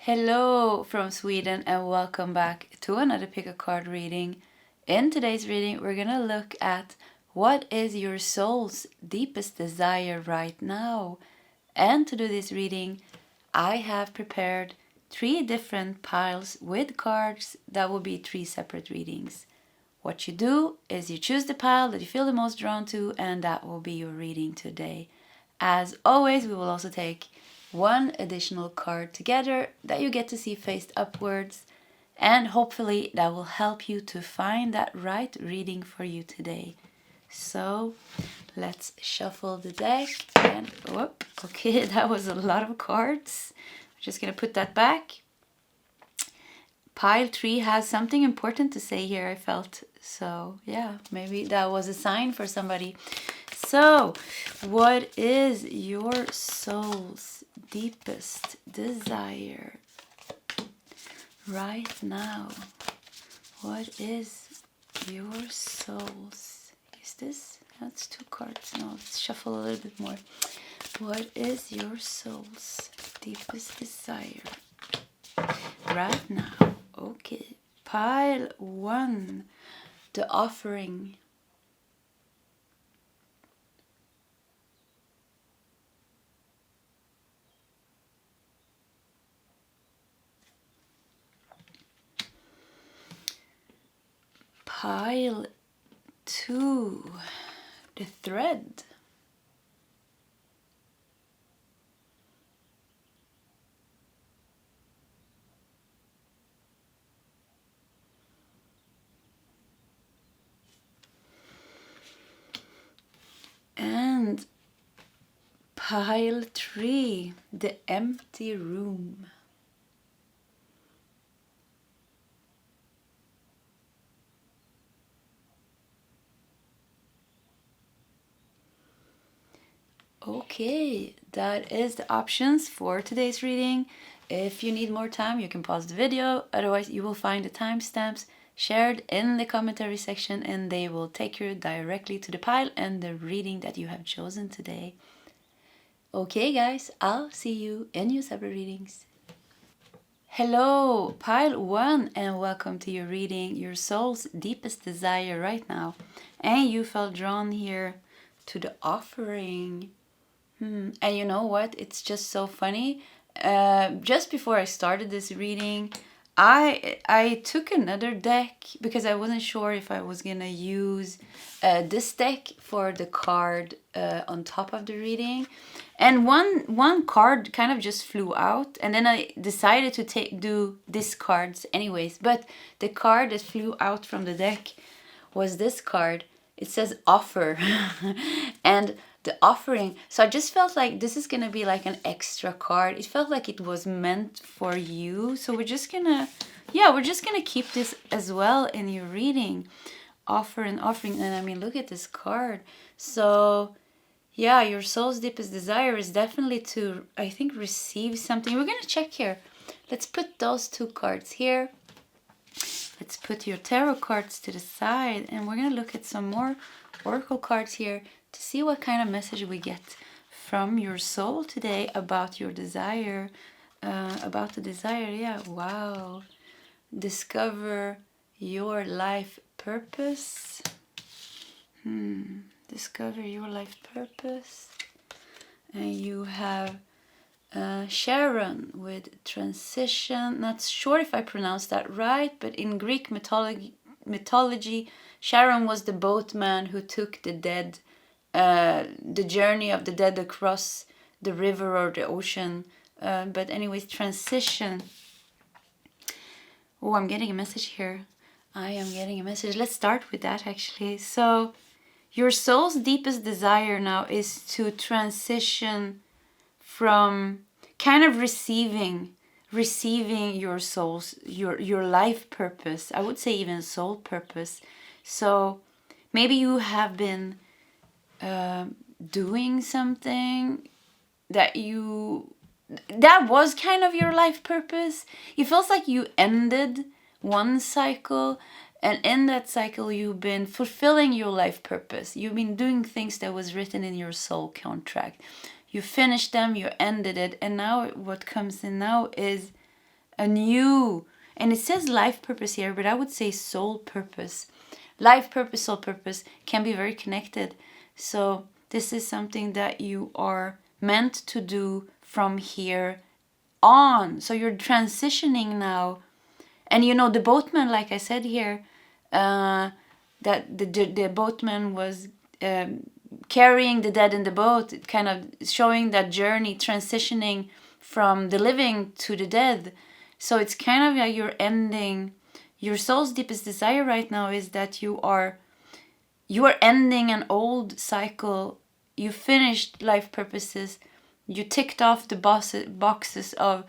Hello from Sweden and welcome back to another pick a card reading. In today's reading, we're gonna look at what is your soul's deepest desire right now. And to do this reading, I have prepared 3 different piles with cards that will be 3 separate readings. What you do is you choose the pile that you feel the most drawn to, and that will be your reading today. As always, we will also take one additional card together that you get to see faced upwards, and hopefully that will help you to find that right reading for you today. So let's shuffle the deck and okay, that was a lot of cards. I'm just gonna put that back. Pile 3 has something important to say here, I felt. So yeah, maybe that was a sign for somebody. So, what is your soul's deepest desire right now? What is your soul's? Is this? That's 2 cards. No, let's shuffle a little bit more. What is your soul's deepest desire right now? Okay, pile 1, the offering. Pile 2, the thread. And pile 3, the empty room. Okay, that is the options for today's reading. If you need more time, you can pause the video. Otherwise, you will find the timestamps shared in the commentary section and they will take you directly to the pile and the reading that you have chosen today. Okay, guys, I'll see you in your separate readings. Hello, pile 1, and welcome to your reading, your soul's deepest desire right now. And you felt drawn here to the offering. And you know what? It's just so funny. Just before I started this reading, I took another deck because I wasn't sure if I was gonna use this deck for the card on top of the reading, and one card kind of just flew out, and then I decided to do this cards anyways. But the card that flew out from the deck was this card. It says offer, and the offering. So I just felt like this is gonna be like an extra card. It felt like it was meant for you. So we're just gonna keep this as well in your reading. Offer and offering. And I mean, look at this card. So yeah, your soul's deepest desire is definitely to, I think, receive something. We're gonna check here. Let's put those 2 cards here. Let's put your tarot cards to the side, and we're going to look at some more oracle cards here to see what kind of message we get from your soul today about your desire. About the desire, yeah, wow. Discover your life purpose. Discover your life purpose. And you have Sharon with transition. Not sure if I pronounced that right, but in Greek mythology, Sharon was the boatman who took the dead, the journey of the dead across the river or the ocean. But anyways, transition. Oh, I'm getting a message here. I am getting a message. Let's start with that actually. So your soul's deepest desire now is to transition from kind of receiving your soul's, your life purpose. I would say even soul purpose. So maybe you have been doing something that was kind of your life purpose. It feels like you ended one cycle, and in that cycle you've been fulfilling your life purpose. You've been doing things that was written in your soul contract. You finished them, you ended it, and now what comes in now is a new, and it says life purpose here, but I would say soul purpose. Life purpose, soul purpose can be very connected. So this is something that you are meant to do from here on. So you're transitioning now. And you know, the boatman, like I said here, that the boatman was carrying the dead in the boat, kind of showing that journey, transitioning from the living to the dead. So it's kind of like you're ending, your soul's deepest desire right now is that you are ending an old cycle. You finished life purposes. You ticked off the boxes of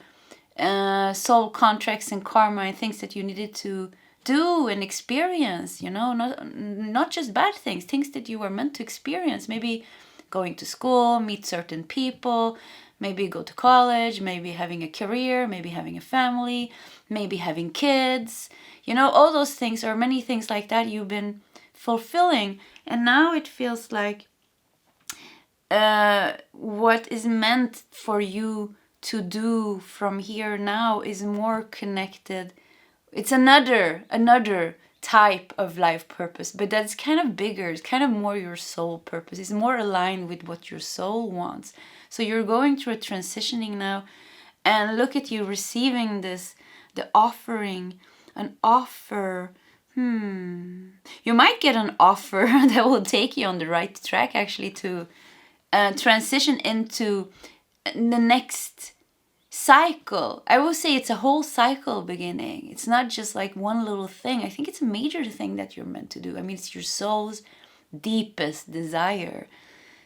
soul contracts and karma and things that you needed to do and experience, you know, not just bad things that you were meant to experience. Maybe going to school, meet certain people, maybe go to college, maybe having a career, maybe having a family, maybe having kids, you know, all those things, or many things like that you've been fulfilling. And now it feels like what is meant for you to do from here now is more connected. It's another type of life purpose, but that's kind of bigger. It's kind of more your soul purpose. It's more aligned with what your soul wants. So you're going through a transitioning now, and look at you receiving this, the offering, an offer. You might get an offer that will take you on the right track, actually, to transition into the next cycle. I will say it's a whole cycle beginning. It's not just like one little thing. I think it's a major thing that you're meant to do. I mean, it's your soul's deepest desire.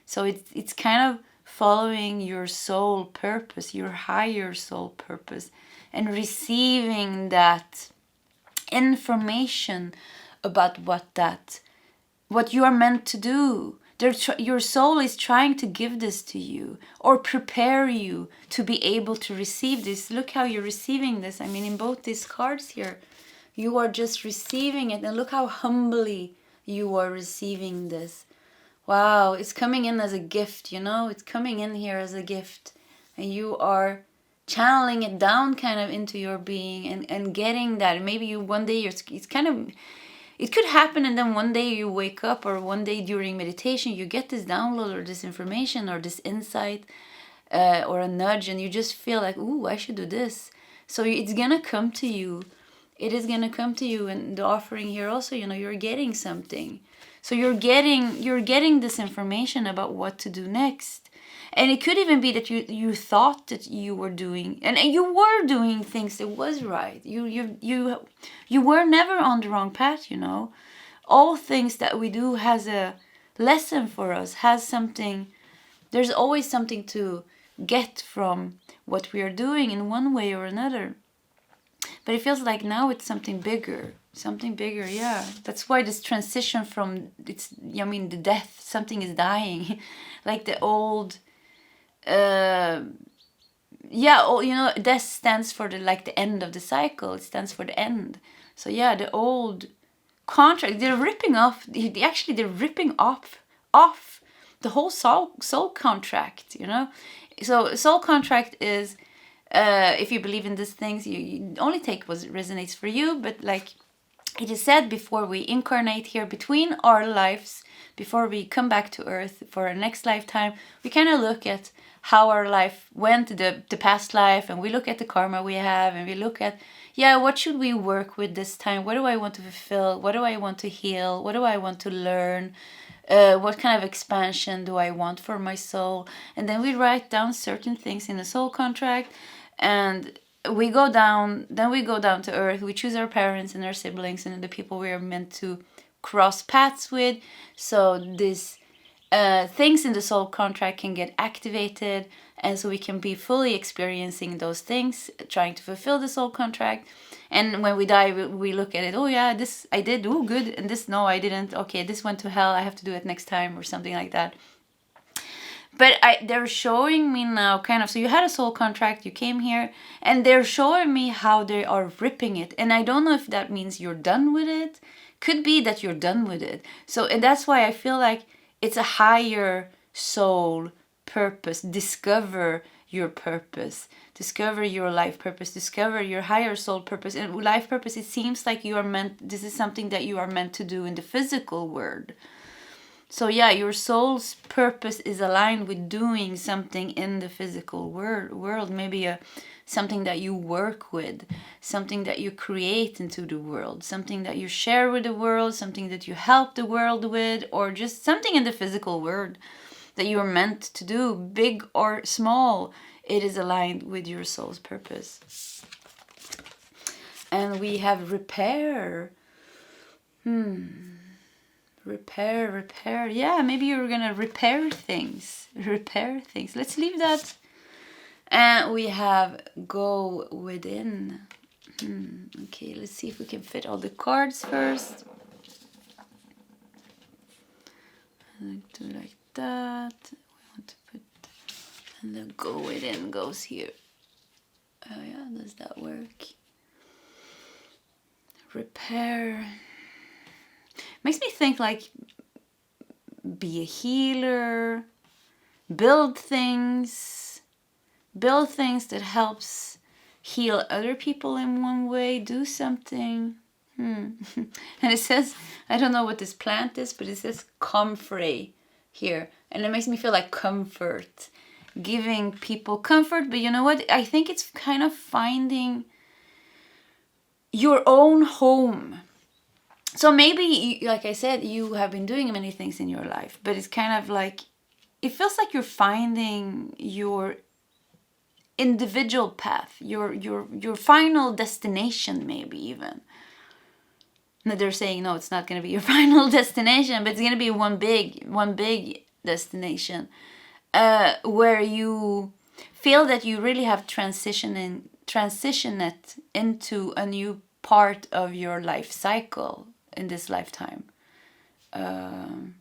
So it's kind of following your soul purpose, your higher soul purpose, and receiving that information about what you are meant to do. Your soul is trying to give this to you or prepare you to be able to receive this. Look how you're receiving this. I mean, in both these cards here, you are just receiving it. And look how humbly you are receiving this. Wow, it's coming in as a gift, you know? It's coming in here as a gift. And you are channeling it down kind of into your being and getting that. And maybe you one day, it's kind of... It could happen, and then one day you wake up, or one day during meditation you get this download or this information or this insight or a nudge, and you just feel like, ooh, I should do this. So it's gonna come to you. It is gonna come to you. And the offering here also, you know, you're getting something. So you're getting this information about what to do next. And it could even be that you thought that you were doing, and you were doing things that was right. You were never on the wrong path, you know. All things that we do has a lesson for us, has something. There's always something to get from what we are doing in one way or another. But it feels like now it's something bigger, yeah. That's why this transition from, the death, something is dying, like the old... death stands for the end of the cycle. It stands for the end. So yeah, the old contract, they're ripping off. They're ripping off the whole soul contract. You know, so soul contract is, if you believe in these things, you only take what resonates for you. But like it is said, before we incarnate here, between our lives, before we come back to Earth for our next lifetime, we kind of look at how our life went, the past life, and we look at the karma we have, and we look at, what should we work with this time? What do I want to fulfill? What do I want to heal? What do I want to learn? What kind of expansion do I want for my soul? And then we write down certain things in the soul contract, and we go down to Earth. We choose our parents and our siblings and the people we are meant to cross paths with. So this things in the soul contract can get activated, and so we can be fully experiencing those things, trying to fulfill the soul contract. And when we die, we look at it, oh yeah, this I did, oh good, and this, no, I didn't, okay, this went to hell, I have to do it next time, or something like that. But they're showing me now kind of, so you had a soul contract, you came here, and they're showing me how they are ripping it. And I don't know if that means you're done with it. Could be that you're done with it. So, and that's why I feel like it's a higher soul purpose. Discover your purpose, discover your life purpose, discover your higher soul purpose. And life purpose, it seems like you are meant, this is something that you are meant to do in the physical world. So yeah, your soul's purpose is aligned with doing something in the physical world, maybe something that you work with, something that you create into the world, something that you share with the world, something that you help the world with, or just something in the physical world that you are meant to do, big or small. It is aligned with your soul's purpose. And we have repair. Repair. Yeah, maybe you're gonna repair things. Let's leave that. And we have go within. Okay, let's see if we can fit all the cards first. Do like that. We want to put, and the go within goes here. Oh yeah, does that work? Repair. Makes me think like be a healer, build things that helps heal other people in one way, do something. And it says, I don't know what this plant is, but it says comfrey here. And it makes me feel like comfort, giving people comfort. But you know what? I think it's kind of finding your own home. So maybe, like I said, you have been doing many things in your life, but it's kind of like, it feels like you're finding your individual path, your final destination, maybe even. They're saying, no, it's not going to be your final destination, but it's going to be one big destination, where you feel that you really have transitioned into a new part of your life cycle in this lifetime. And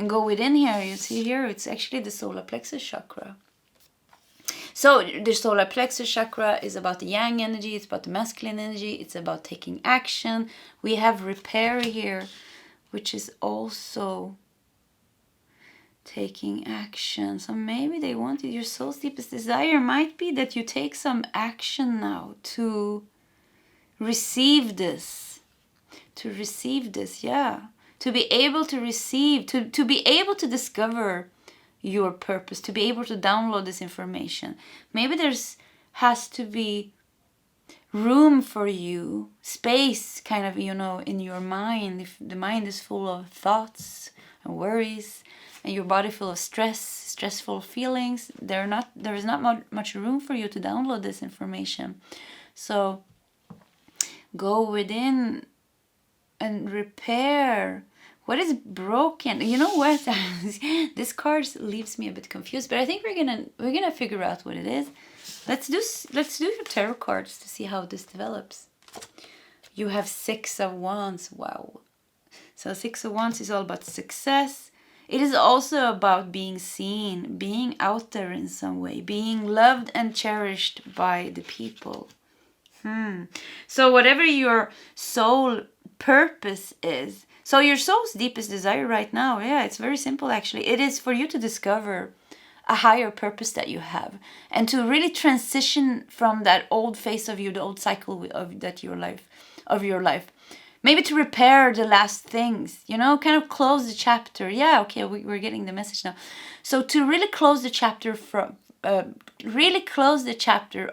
go within here, you see here, it's actually the solar plexus chakra. So the solar plexus chakra is about the yang energy, it's about the masculine energy, it's about taking action. We have repair here, which is also taking action. So maybe they wanted, your soul's deepest desire might be that you take some action now to receive this. Yeah. To be able to receive, to be able to discover your purpose, to be able to download this information. Maybe has to be room for you, space kind of, in your mind. If the mind is full of thoughts and worries, and your body full of stressful feelings, there is not much room for you to download this information. So go within and repair what is broken. You know what? This card leaves me a bit confused, but I think we're gonna figure out what it is. Let's do your tarot cards to see how this develops. You have 6 of Wands. Wow. So 6 of Wands is all about success. It is also about being seen, being out there in some way, being loved and cherished by the people. So whatever your soul purpose is, so your soul's deepest desire right now, yeah, it's very simple actually. It is for you to discover a higher purpose that you have, and to really transition from that old phase of you, the old cycle of your life. Maybe to repair the last things, kind of close the chapter. Yeah, okay, we're getting the message now. So to really close the chapter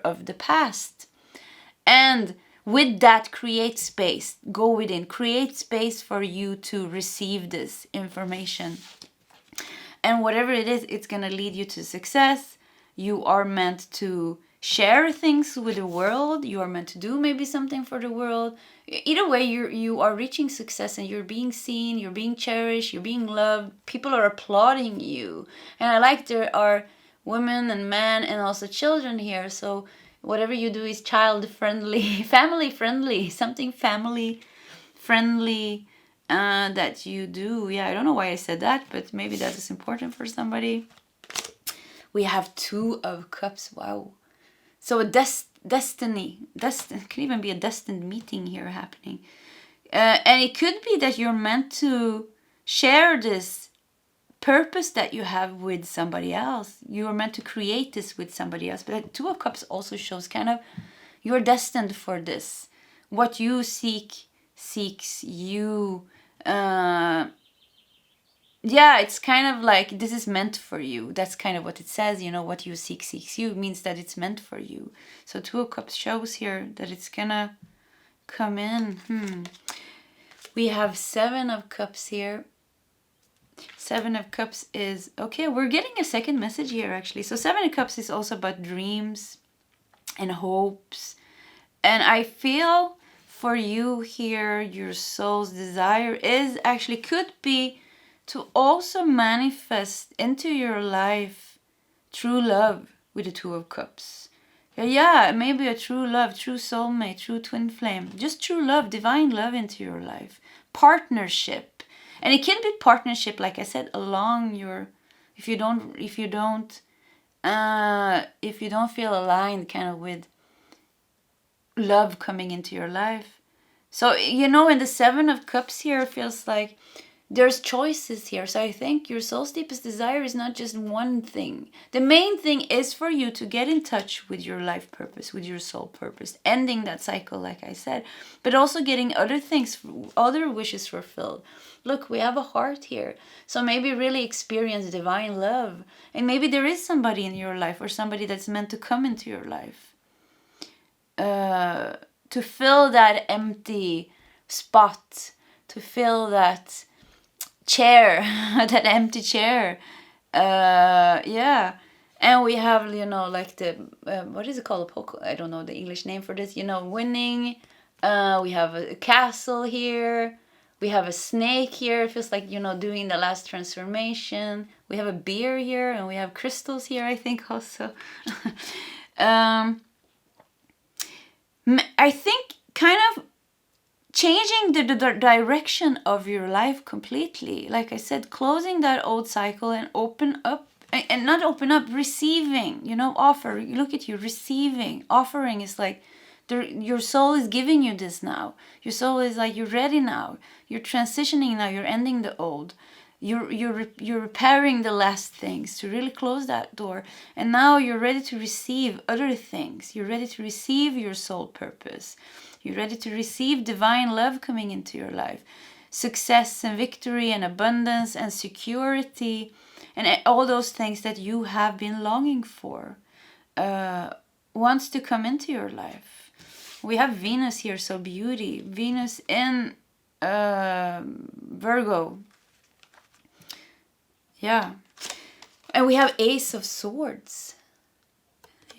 of the past. And with that, create space. Go within. Create space for you to receive this information. And whatever it is, it's going to lead you to success. You are meant to share things with the world. You are meant to do maybe something for the world. Either way, you are reaching success, and you're being seen, you're being cherished, you're being loved. People are applauding you. And I like there are women and men and also children here. So whatever you do is child-friendly, family-friendly, something family-friendly that you do. Yeah, I don't know why I said that, but maybe that is important for somebody. We have 2 of Cups. Wow. So a destiny can even be a destined meeting here happening. And it could be that you're meant to share this purpose that you have with somebody else. You are meant to create this with somebody else. But the Two of Cups also shows kind of you're destined for this. What you seeks you. Yeah, it's kind of like this is meant for you. That's kind of what it says, you know, what you seeks you means that it's meant for you. So Two of Cups shows here that it's gonna come in. We have Seven of Cups here. Seven of Cups is, okay, we're getting a second message here actually. So Seven of Cups is also about dreams and hopes. And I feel for you here, your soul's desire is actually could be to also manifest into your life true love with the Two of Cups. Yeah, maybe a true love, true soulmate, true twin flame. Just true love, divine love into your life. Partnership. And it can be partnership, like I said, along your, if you don't feel aligned kind of with love coming into your life. So, you know, in the Seven of Cups here, it feels like there's choices here. So I think your soul's deepest desire is not just one thing. The main thing is for you to get in touch with your life purpose, with your soul purpose, ending that cycle, like I said, but also getting other things, other wishes fulfilled. Look, we have a heart here. So maybe really experience divine love. And maybe there is somebody in your life or somebody that's meant to come into your life. To fill that empty spot, to fill that chair, that empty chair. Yeah. And we have, you know, like the, what is it called? I don't know the English name for this, you know, winning. We have a castle here. We have a snake here. It feels like, you know, doing the last transformation. We have a beer here and we have crystals here, I think also. I think kind of changing the direction of your life completely. Like I said, closing that old cycle and open up, and not open up, receiving, you know, offer. Look at you, receiving. Offering is like, your soul is giving you this now. Your soul is like, you're ready now. You're transitioning now. You're ending the old. You're repairing the last things to really close that door. And now you're ready to receive other things. You're ready to receive your soul purpose. You're ready to receive divine love coming into your life. Success and victory and abundance and security and all those things that you have been longing for wants to come into your life. We have Venus here, so beauty. Venus in Virgo. Yeah. And we have Ace of Swords.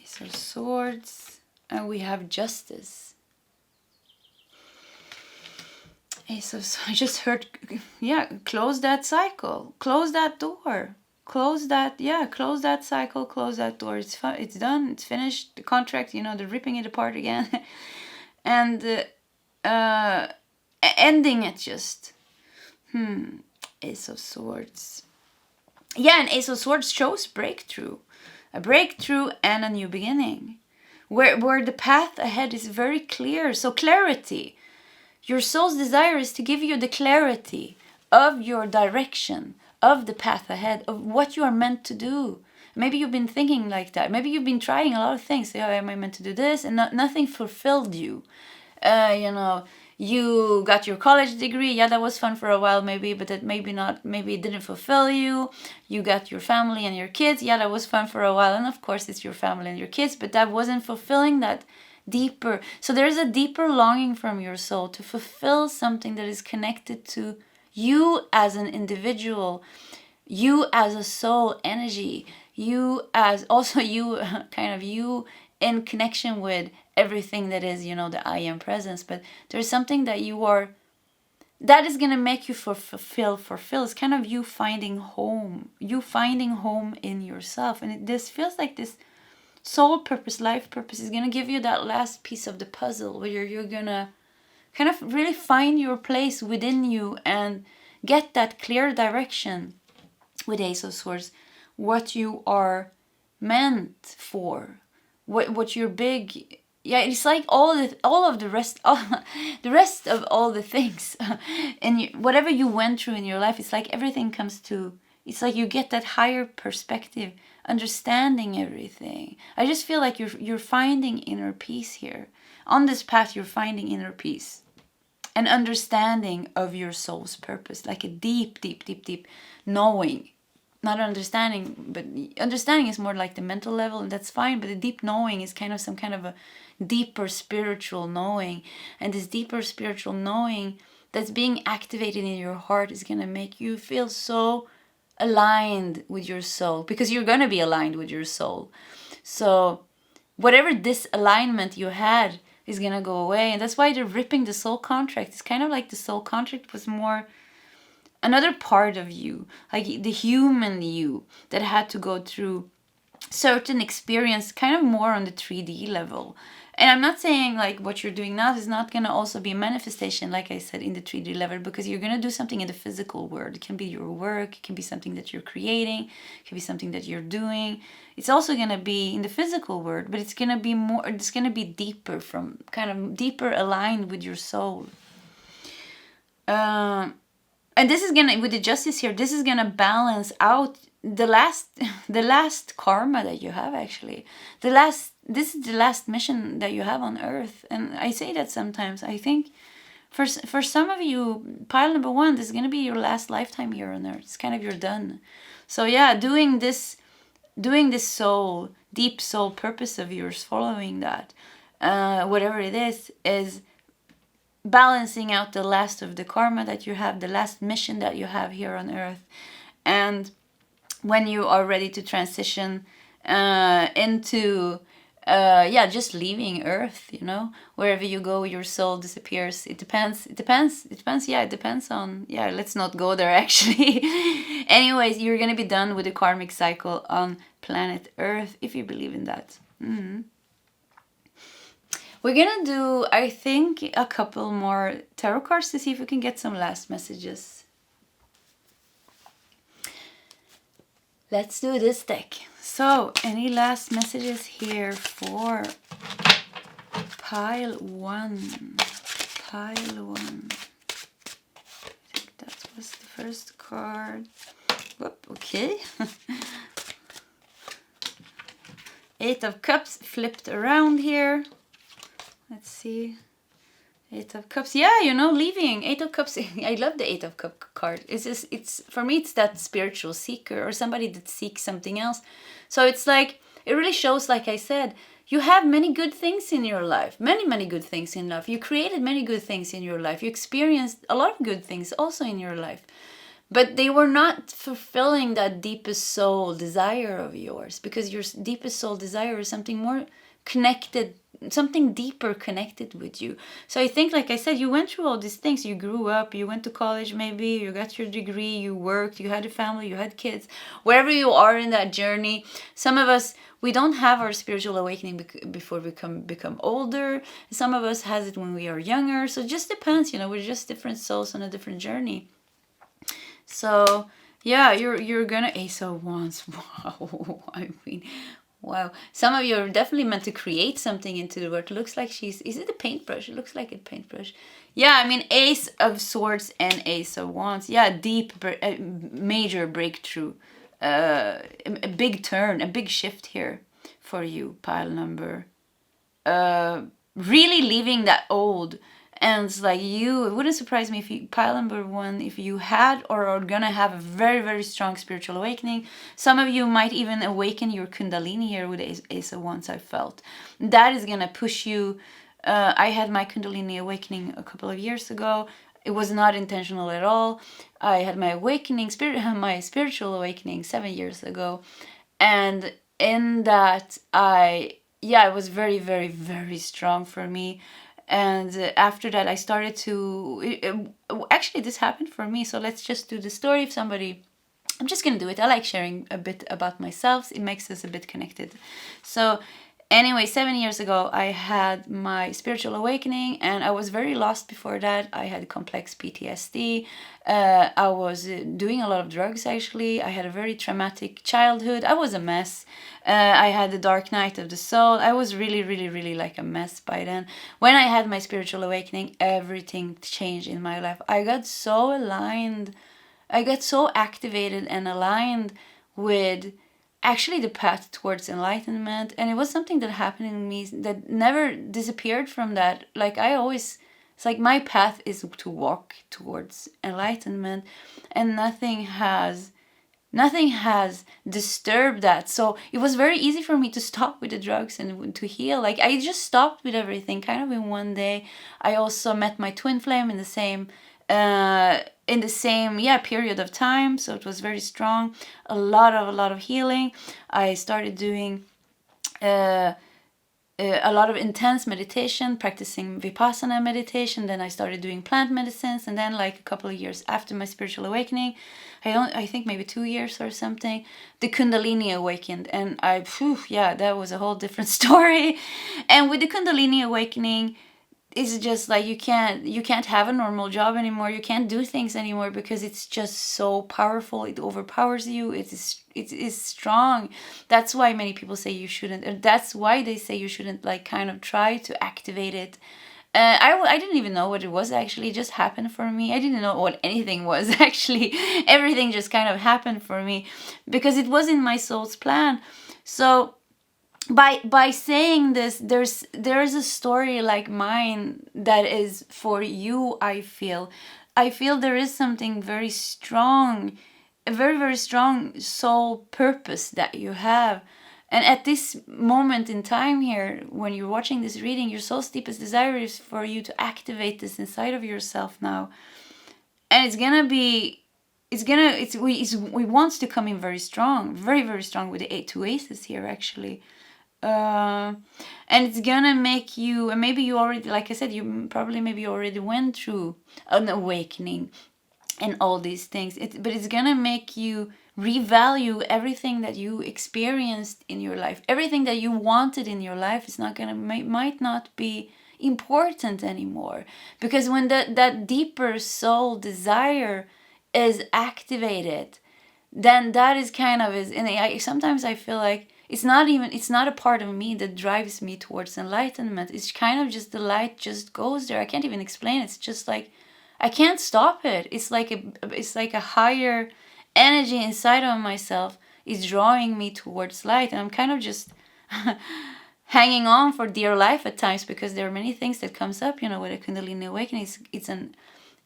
Ace of Swords. And we have Justice. Ace of Swords. I just heard, yeah, close that cycle. Close that door. Close that, yeah, close that cycle, close that door. It's fun, it's done, it's finished. The contract, you know, they're ripping it apart again. And ending it just. Ace of Swords. Yeah, and Ace of Swords shows breakthrough. A breakthrough and a new beginning. Where the path ahead is very clear. So clarity. Your soul's desire is to give you the clarity of your direction, of the path ahead, of what you are meant to do. Maybe you've been thinking like that. Maybe you've been trying a lot of things. Oh, am I meant to do this? And nothing fulfilled you. You know, you got your college degree. Yeah, that was fun for a while maybe, but that maybe not. Maybe it didn't fulfill you. You got your family and your kids. Yeah, that was fun for a while. And of course, it's your family and your kids, but that wasn't fulfilling that deeper. So there's a deeper longing from your soul to fulfill something that is connected to you as an individual, you as a soul energy, you as also you kind of you in connection with everything that is, you know, the I am presence. But there's something that you are, that is going to make you fulfill. It's kind of you finding home in yourself. And this feels like this soul purpose, life purpose is going to give you that last piece of the puzzle where you're going to kind of really find your place within you and get that clear direction with Ace of Swords, what you are meant for, what you're big. Yeah, it's like all of the rest of all the things and whatever you went through in your life, it's like everything comes to It's like you get that higher perspective, understanding everything. I just feel like you're finding inner peace here. On this path, you're finding inner peace. An understanding of your soul's purpose, like a deep, deep, deep, deep knowing. Not understanding, but understanding is more like the mental level, and that's fine. But the deep knowing is kind of some kind of a deeper spiritual knowing. And this deeper spiritual knowing that's being activated in your heart is going to make you feel so aligned with your soul, because you're going to be aligned with your soul. So whatever disalignment you had is going to go away. And that's why they're ripping the soul contract. It's kind of like the soul contract was more another part of you, like the human you that had to go through certain experience, kind of more on the 3D level. And I'm not saying like what you're doing now is not going to also be a manifestation, like I said, in the 3D level, because you're going to do something in the physical world. It can be your work, it can be something that you're creating, it can be something that you're doing. It's also going to be in the physical world, but it's going to be more, it's going to be deeper, from kind of deeper aligned with your soul. And this is gonna, with the justice here, this is gonna balance out the last karma that you have, actually. This is the last mission that you have on earth. And I say that sometimes. I think for some of you, pile number 1, this is gonna be your last lifetime here on earth. It's kind of, you're done. So yeah, doing this soul, deep soul purpose of yours, following that, whatever it is balancing out the last of the karma that you have, the last mission that you have here on earth. And when you are ready to transition into just leaving earth, wherever you go, your soul disappears. It depends on, let's not go there actually. Anyways, you're gonna be done with the karmic cycle on planet earth, if you believe in that. We're gonna do, I think, a couple more tarot cards to see if we can get some last messages. Let's do this deck. So, any last messages here for pile 1? Pile 1. I think that was the first card. Whoop, okay. 8 of Cups flipped around here. Let's see. 8 of Cups. Yeah, leaving. 8 of Cups. I love the 8 of Cups card. It's for me, it's that spiritual seeker or somebody that seeks something else. So it's like, it really shows, like I said, you have many good things in your life. Many, many good things in life. You created many good things in your life. You experienced a lot of good things also in your life. But they were not fulfilling that deepest soul desire of yours, because your deepest soul desire is something more connected, something deeper connected with you. So I think, like I said, you went through all these things. You grew up, you went to college, maybe you got your degree, you worked, you had a family, you had kids. Wherever you are in that journey, some of us, we don't have our spiritual awakening before we become older. Some of us has it when we are younger. So it just depends, we're just different souls on a different journey. So yeah, you're gonna Ace of Wands. Wow. I mean, wow. Some of you are definitely meant to create something into the world. It looks like is it a paintbrush? It looks like a paintbrush. Yeah, I mean, Ace of Swords and Ace of Wands. Yeah, deep, major breakthrough. A big turn, a big shift here for you, pile number. Really leaving that old. And it's like it wouldn't surprise me if you, pile number 1, if you had or are gonna have a very, very strong spiritual awakening. Some of you might even awaken your Kundalini here with Ace of Wands, I felt. That is gonna push you. I had my Kundalini awakening a couple of years ago. It was not intentional at all. I had my my spiritual awakening 7 years ago. And in that, it was very, very, very strong for me. And after that, I started to... actually, this happened for me. So let's just do the story of somebody. I'm just going to do it. I like sharing a bit about myself. It makes us a bit connected. So anyway, 7 years ago, I had my spiritual awakening. And I was very lost before that. I had complex PTSD. I was doing a lot of drugs, actually. I had a very traumatic childhood. I was a mess. I had the dark night of the soul. I was really, really, really like a mess by then. When I had my spiritual awakening, everything changed in my life. I got so aligned I got so activated and aligned with actually the path towards enlightenment. And it was something that happened in me that never disappeared from that. Like I always, it's like my path is to walk towards enlightenment, and nothing has disturbed that. So it was very easy for me to stop with the drugs and to heal. Like I just stopped with everything kind of in one day. I also met my twin flame in the same period of time, so it was very strong. A lot of healing. I started doing a lot of intense meditation, practicing Vipassana meditation. Then I started doing plant medicines, and then like a couple of years after my spiritual awakening, I think maybe 2 years or something, the Kundalini awakened, and that was a whole different story. And with the Kundalini awakening, it's just like you can't have a normal job anymore. You can't do things anymore because it's just so powerful. It overpowers you. It is strong. That's why many people say you shouldn't. Or that's why they say you shouldn't like kind of try to activate it. I didn't even know what it was actually. It just happened for me. I didn't know what anything was actually. Everything just kind of happened for me because it was in my soul's plan. So by saying this, there's a story like mine that is for you. I feel there is something very strong, a very, very strong soul purpose that you have. And at this moment in time here, when you're watching this reading, your soul's deepest desire is for you to activate this inside of yourself now. And we want to come in very strong, very, very strong with the two aces here actually. And it's gonna make you, and maybe you already, like I said, you probably maybe already went through an awakening and all these things. But it's gonna make you revalue everything that you experienced in your life. Everything that you wanted in your life is not gonna might not be important anymore, because when that deeper soul desire is activated, then that is kind of is. And sometimes I feel like it's not a part of me that drives me towards enlightenment. It's kind of just the light just goes there. I can't even explain it. It's just like I can't stop it. It's like a higher energy inside of myself is drawing me towards light, and I'm kind of just hanging on for dear life at times, because there are many things that comes up, with a Kundalini awakening.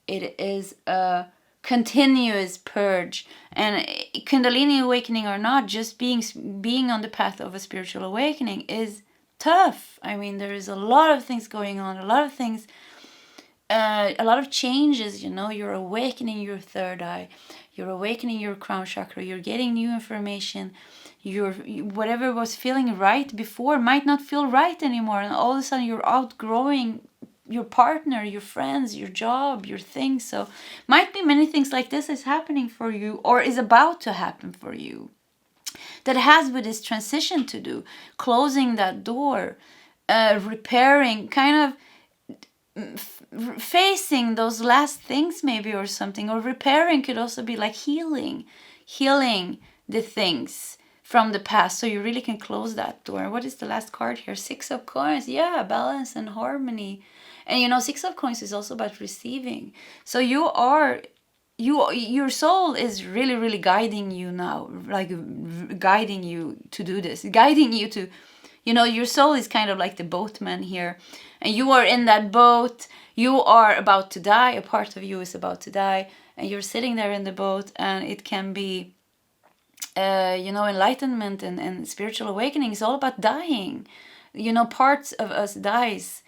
It is a continuous purge. And Kundalini awakening or not, just being on the path of a spiritual awakening is tough. I mean, there is a lot of things going on, a lot of things, a lot of changes. You're awakening your third eye, you're awakening your crown chakra, you're getting new information. Whatever was feeling right before might not feel right anymore, and all of a sudden you're outgrowing your partner, your friends, your job, your things. So might be many things like this is happening for you, or is about to happen for you, that has with this transition to do, closing that door, repairing, kind of facing those last things maybe, or something. Or repairing could also be like healing the things from the past, so you really can close that door. What is the last card here? 6 of Coins. Yeah, balance and harmony. And 6 of Coins is also about receiving. So your soul is really, really guiding you now, like guiding you to do this, guiding you to, your soul is kind of like the boatman here, and you are in that boat. You are about to die. A part of you is about to die, and you're sitting there in the boat, and it can be enlightenment and spiritual awakening is all about dying. Parts of us dies.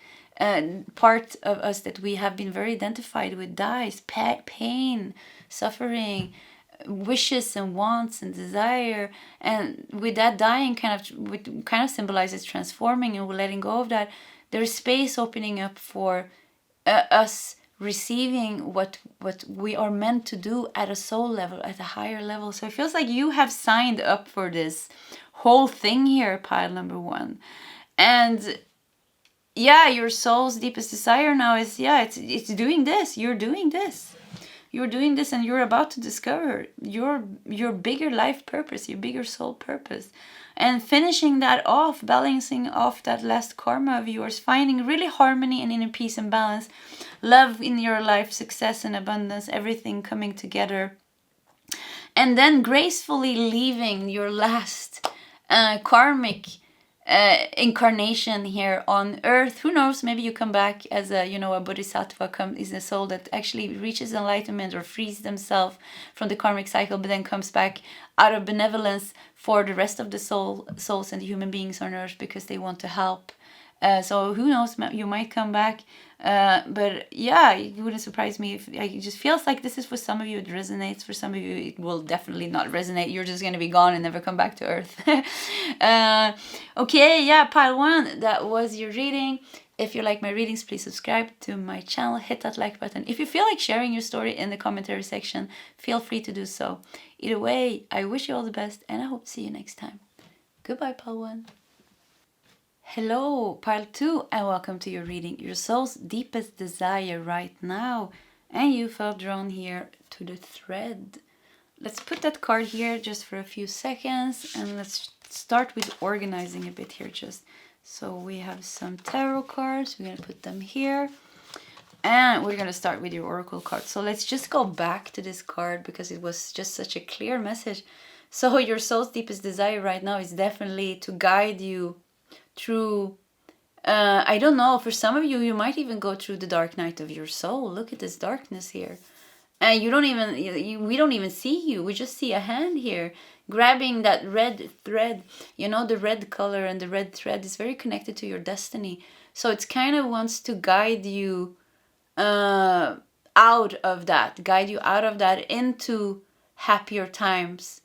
Part of us that we have been very identified with dies. Pain, suffering, wishes and wants and desire. And with that dying kind of symbolizes transforming, and we're letting go of that. There's space opening up for us receiving what we are meant to do at a soul level, at a higher level. So it feels like you have signed up for this whole thing here, pile number 1. And your soul's deepest desire now is, it's doing this. You're doing this. You're doing this, and you're about to discover your bigger life purpose, your bigger soul purpose. And finishing that off, balancing off that last karma of yours, finding really harmony and inner peace and balance, love in your life, success and abundance, everything coming together. and then gracefully leaving your last karmic incarnation here on earth. Who knows, maybe you come back as a, you know, a bodhisattva, is a soul that actually reaches enlightenment or frees themselves from the karmic cycle, but then comes back out of benevolence for the rest of the souls and the human beings on earth, because they want to help. So who knows, you might come back. But yeah, it wouldn't surprise me if it just feels like this is for some of you, it resonates. For some of you, it will definitely not resonate. You're just going to be gone and never come back to earth. Okay, yeah, pile 1, that was your reading. If you like my readings, please subscribe to my channel, hit that like button. If you feel like sharing your story in the commentary section, feel free to do so. Either way, I wish you all the best, and I hope to see you next time. Goodbye, pile 1. Hello, pile 2, and welcome to your reading, your soul's deepest desire right now. And you felt drawn here to the thread. Let's put that card here just for a few seconds, and let's start with organizing a bit here just. So we have some tarot cards, we're going to put them here. And we're going to start with your oracle card. So let's just go back to this card because it was just such a clear message. So your soul's deepest desire right now is definitely to guide you through, I don't know, for some of you, you might even go through the dark night of your soul. Look at this darkness here. And you don't even, we don't even see you. We just see a hand here grabbing that red thread. You know, the red color and the red thread is very connected to your destiny. So it's kind of wants to guide you out of that, into happier times.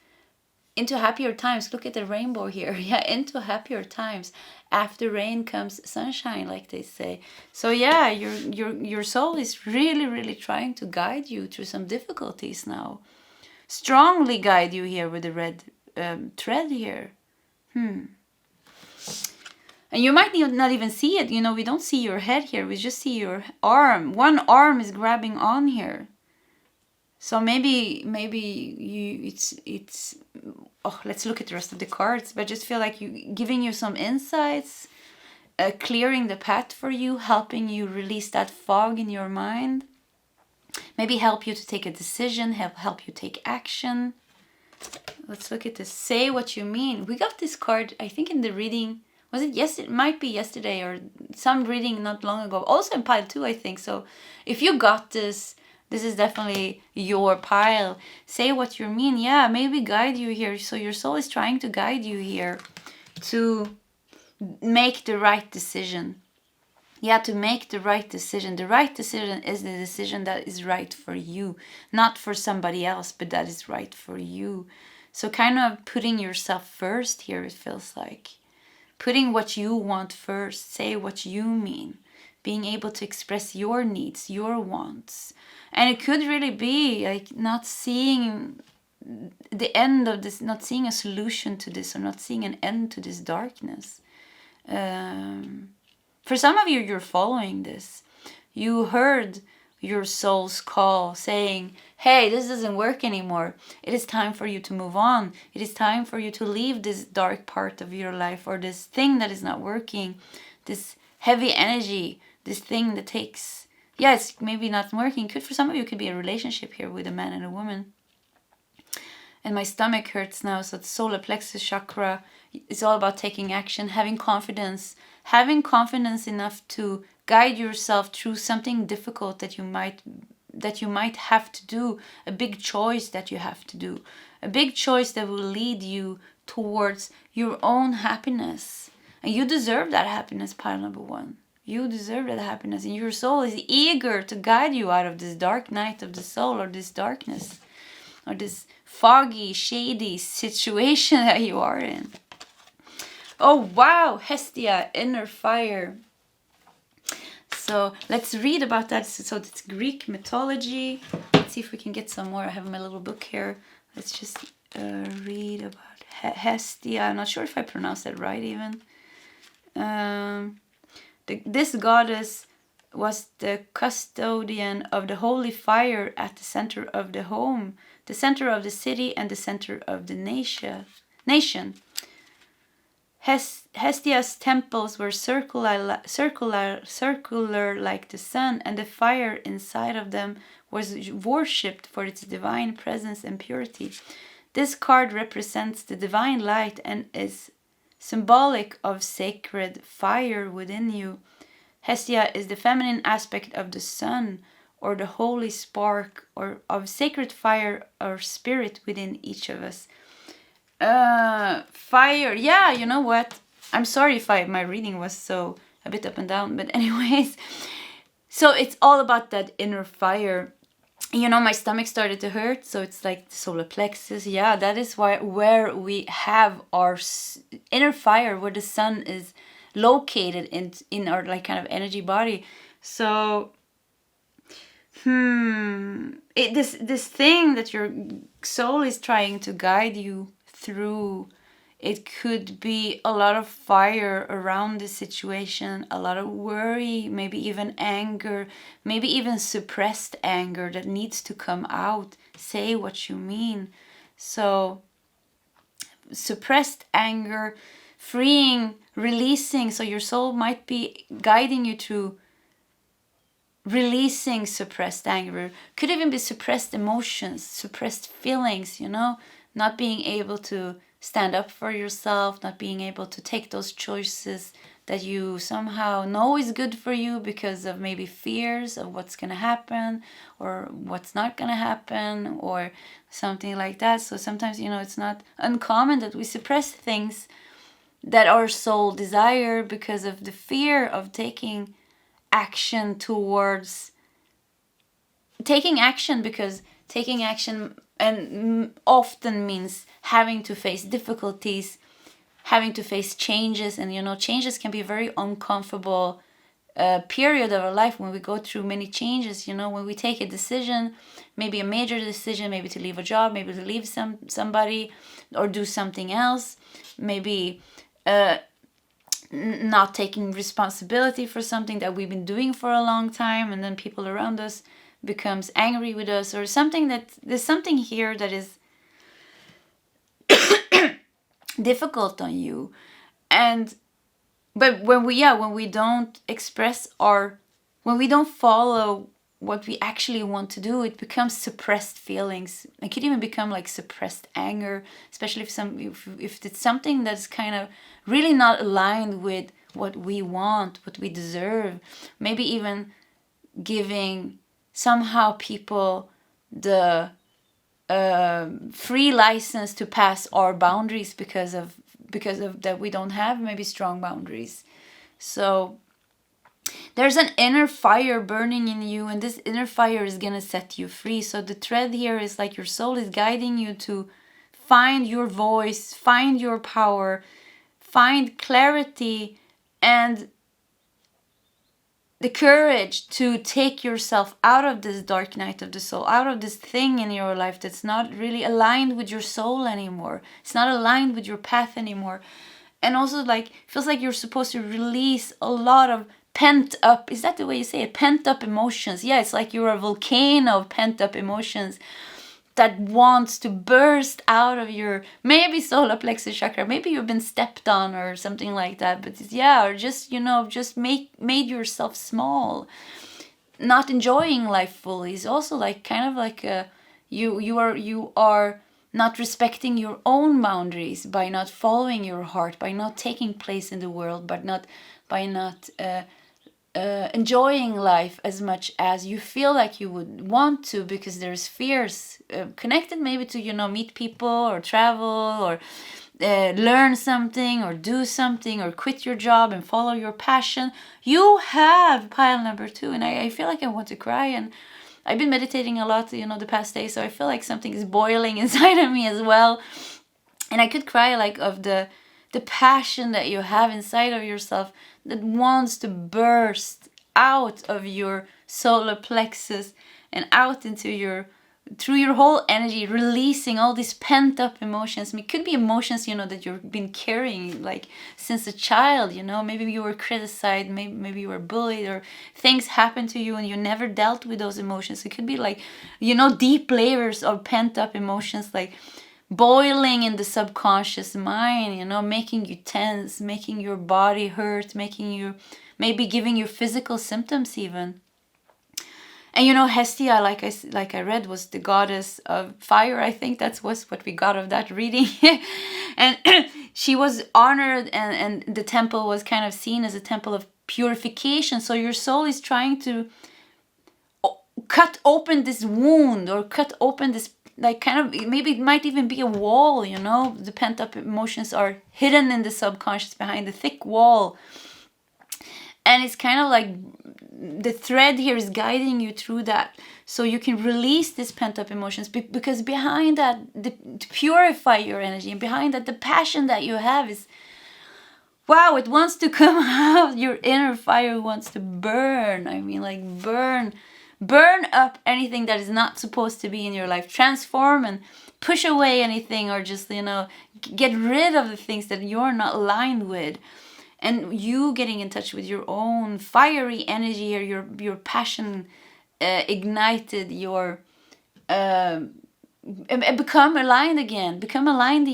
Into happier times. Look at the rainbow here. Yeah, into happier times. After rain comes sunshine, like they say. So yeah, your soul is really trying to guide you through some difficulties now. Strongly guide you here with the red thread here. And you might not even see it. You know, we don't see your head here. We just see your arm. One arm is grabbing on here. So maybe it's oh, let's look at the rest of the cards. But I just feel like giving you some insights, clearing the path for you, helping you release that fog in your mind. Maybe help you to take a decision, help you take action. Let's look at this. Say what you mean. We got this card, I think, in the reading. Was it yesterday? It might be yesterday or some reading not long ago. Also in pile 2, I think. So if you got this, this is definitely your pile. Say what you mean. Yeah, maybe guide you here. So your soul is trying to guide you here to make the right decision. Yeah, to make the right decision. The right decision is the decision that is right for you. Not for somebody else, but that is right for you. So kind of putting yourself first here, it feels like. Putting what you want first. Say what you mean. Being able to express your needs, your wants. And it could really be like not seeing the end of this, not seeing a solution to this, or not seeing an end to this darkness. For some of you, you're following this. You heard your soul's call saying, hey, this doesn't work anymore. It is time for you to move on. It is time for you to leave this dark part of your life, or this thing that is not working, this heavy energy, this thing that takes, yeah, it's maybe not working. Could, for some of you, could be a relationship here with a man and a woman. And my stomach hurts now, so the solar plexus chakra is all about taking action, having confidence enough to guide yourself through something difficult that you might have to do, a big choice that you have to do, a big choice that will lead you towards your own happiness. And you deserve that happiness, pile number 1. You deserve that happiness, and your soul is eager to guide you out of this dark night of the soul, or this darkness, or this foggy, shady situation that you are in. Oh wow, Hestia, inner fire. So let's read about that. So it's Greek mythology. Let's see if we can get some more. I have my little book here. Let's just read about Hestia. I'm not sure if I pronounced that right even. This goddess was the custodian of the holy fire at the center of the home, the center of the city, and the center of the nation. Hestia's temples were circular like the sun, and the fire inside of them was worshipped for its divine presence and purity. This card represents the divine light and is symbolic of sacred fire within you. Hestia is the feminine aspect of the sun, or the holy spark, or of sacred fire or spirit within each of us. Fire. Yeah, you know what? I'm sorry if my reading was so a bit up and down, but anyways. So it's all about that inner fire. You know, my stomach started to hurt, so it's like the solar plexus. Yeah, that is where we have our inner fire, where the sun is located in our like kind of energy body. So this thing that your soul is trying to guide you through, it could be a lot of fire around the situation, a lot of worry, maybe even anger, maybe even suppressed anger that needs to come out. Say what you mean. So suppressed anger, freeing, releasing. So your soul might be guiding you to releasing suppressed anger. Could even be suppressed emotions, suppressed feelings, you know, not being able to stand up for yourself, not being able to take those choices that you somehow know is good for you because of maybe fears of what's going to happen or what's not going to happen or something like that. So sometimes, you know, it's not uncommon that we suppress things that our soul desire because of the fear of taking action towards taking action, because taking action and often means having to face difficulties, having to face changes. And you know, changes can be a very uncomfortable period of our life when we go through many changes. You know, when we take a decision, maybe a major decision, maybe to leave a job, maybe to leave somebody or do something else, maybe not taking responsibility for something that we've been doing for a long time, and then people around us becomes angry with us or something. That there's something here that is difficult on you. And but when we don't express when we don't follow what we actually want to do, it becomes suppressed feelings. It could even become like suppressed anger, especially if it's something that's kind of really not aligned with what we want, what we deserve. Maybe even giving somehow people the free license to pass our boundaries because of that we don't have maybe strong boundaries. So there's an inner fire burning in you, and this inner fire is gonna set you free. So the thread here is like your soul is guiding you to find your voice, find your power, find clarity and the courage to take yourself out of this dark night of the soul, out of this thing in your life that's not really aligned with your soul anymore. It's not aligned with your path anymore. And also, like, feels like you're supposed to release a lot of pent up, is that the way you say it? Pent up emotions. Yeah, it's like you're a volcano of pent up emotions that wants to burst out of your maybe solar plexus chakra. Maybe you've been stepped on or something like that. But yeah, or just, you know, just made yourself small. Not enjoying life fully is also like kind of like you are not respecting your own boundaries by not following your heart, by not taking place in the world, but by not enjoying life as much as you feel like you would want to, because there's fears connected maybe to, you know, meet people or travel or learn something or do something or quit your job and follow your passion. You have pile number 2, and I feel like I want to cry. And I've been meditating a lot, you know, the past day, so I feel like something is boiling inside of me as well. And I could cry like of the passion that you have inside of yourself that wants to burst out of your solar plexus and out into through your whole energy, releasing all these pent up emotions. I mean, it could be emotions, you know, that you've been carrying like since a child, you know, maybe you were criticized, maybe you were bullied, or things happened to you and you never dealt with those emotions. It could be like, you know, deep layers of pent up emotions, like boiling in the subconscious mind, you know, making you tense, making your body hurt, making you, maybe giving you physical symptoms even. And you know, Hestia, like I read, was the goddess of fire. I think that's was what we got of that reading. And she was honored, and the temple was kind of seen as a temple of purification. So your soul is trying to cut open this wound, or cut open this, like, kind of, maybe it might even be a wall, you know. The pent-up emotions are hidden in the subconscious behind the thick wall. And it's kind of like the thread here is guiding you through that, so you can release these pent-up emotions, because behind that, to purify your energy, and behind that, the passion that you have is, wow, it wants to come out. Your inner fire wants to burn. I mean, like, burn up anything that is not supposed to be in your life. Transform and push away anything, or just, you know, get rid of the things that you're not aligned with. And you getting in touch with your own fiery energy, or your passion ignited, your become aligned again, become aligned.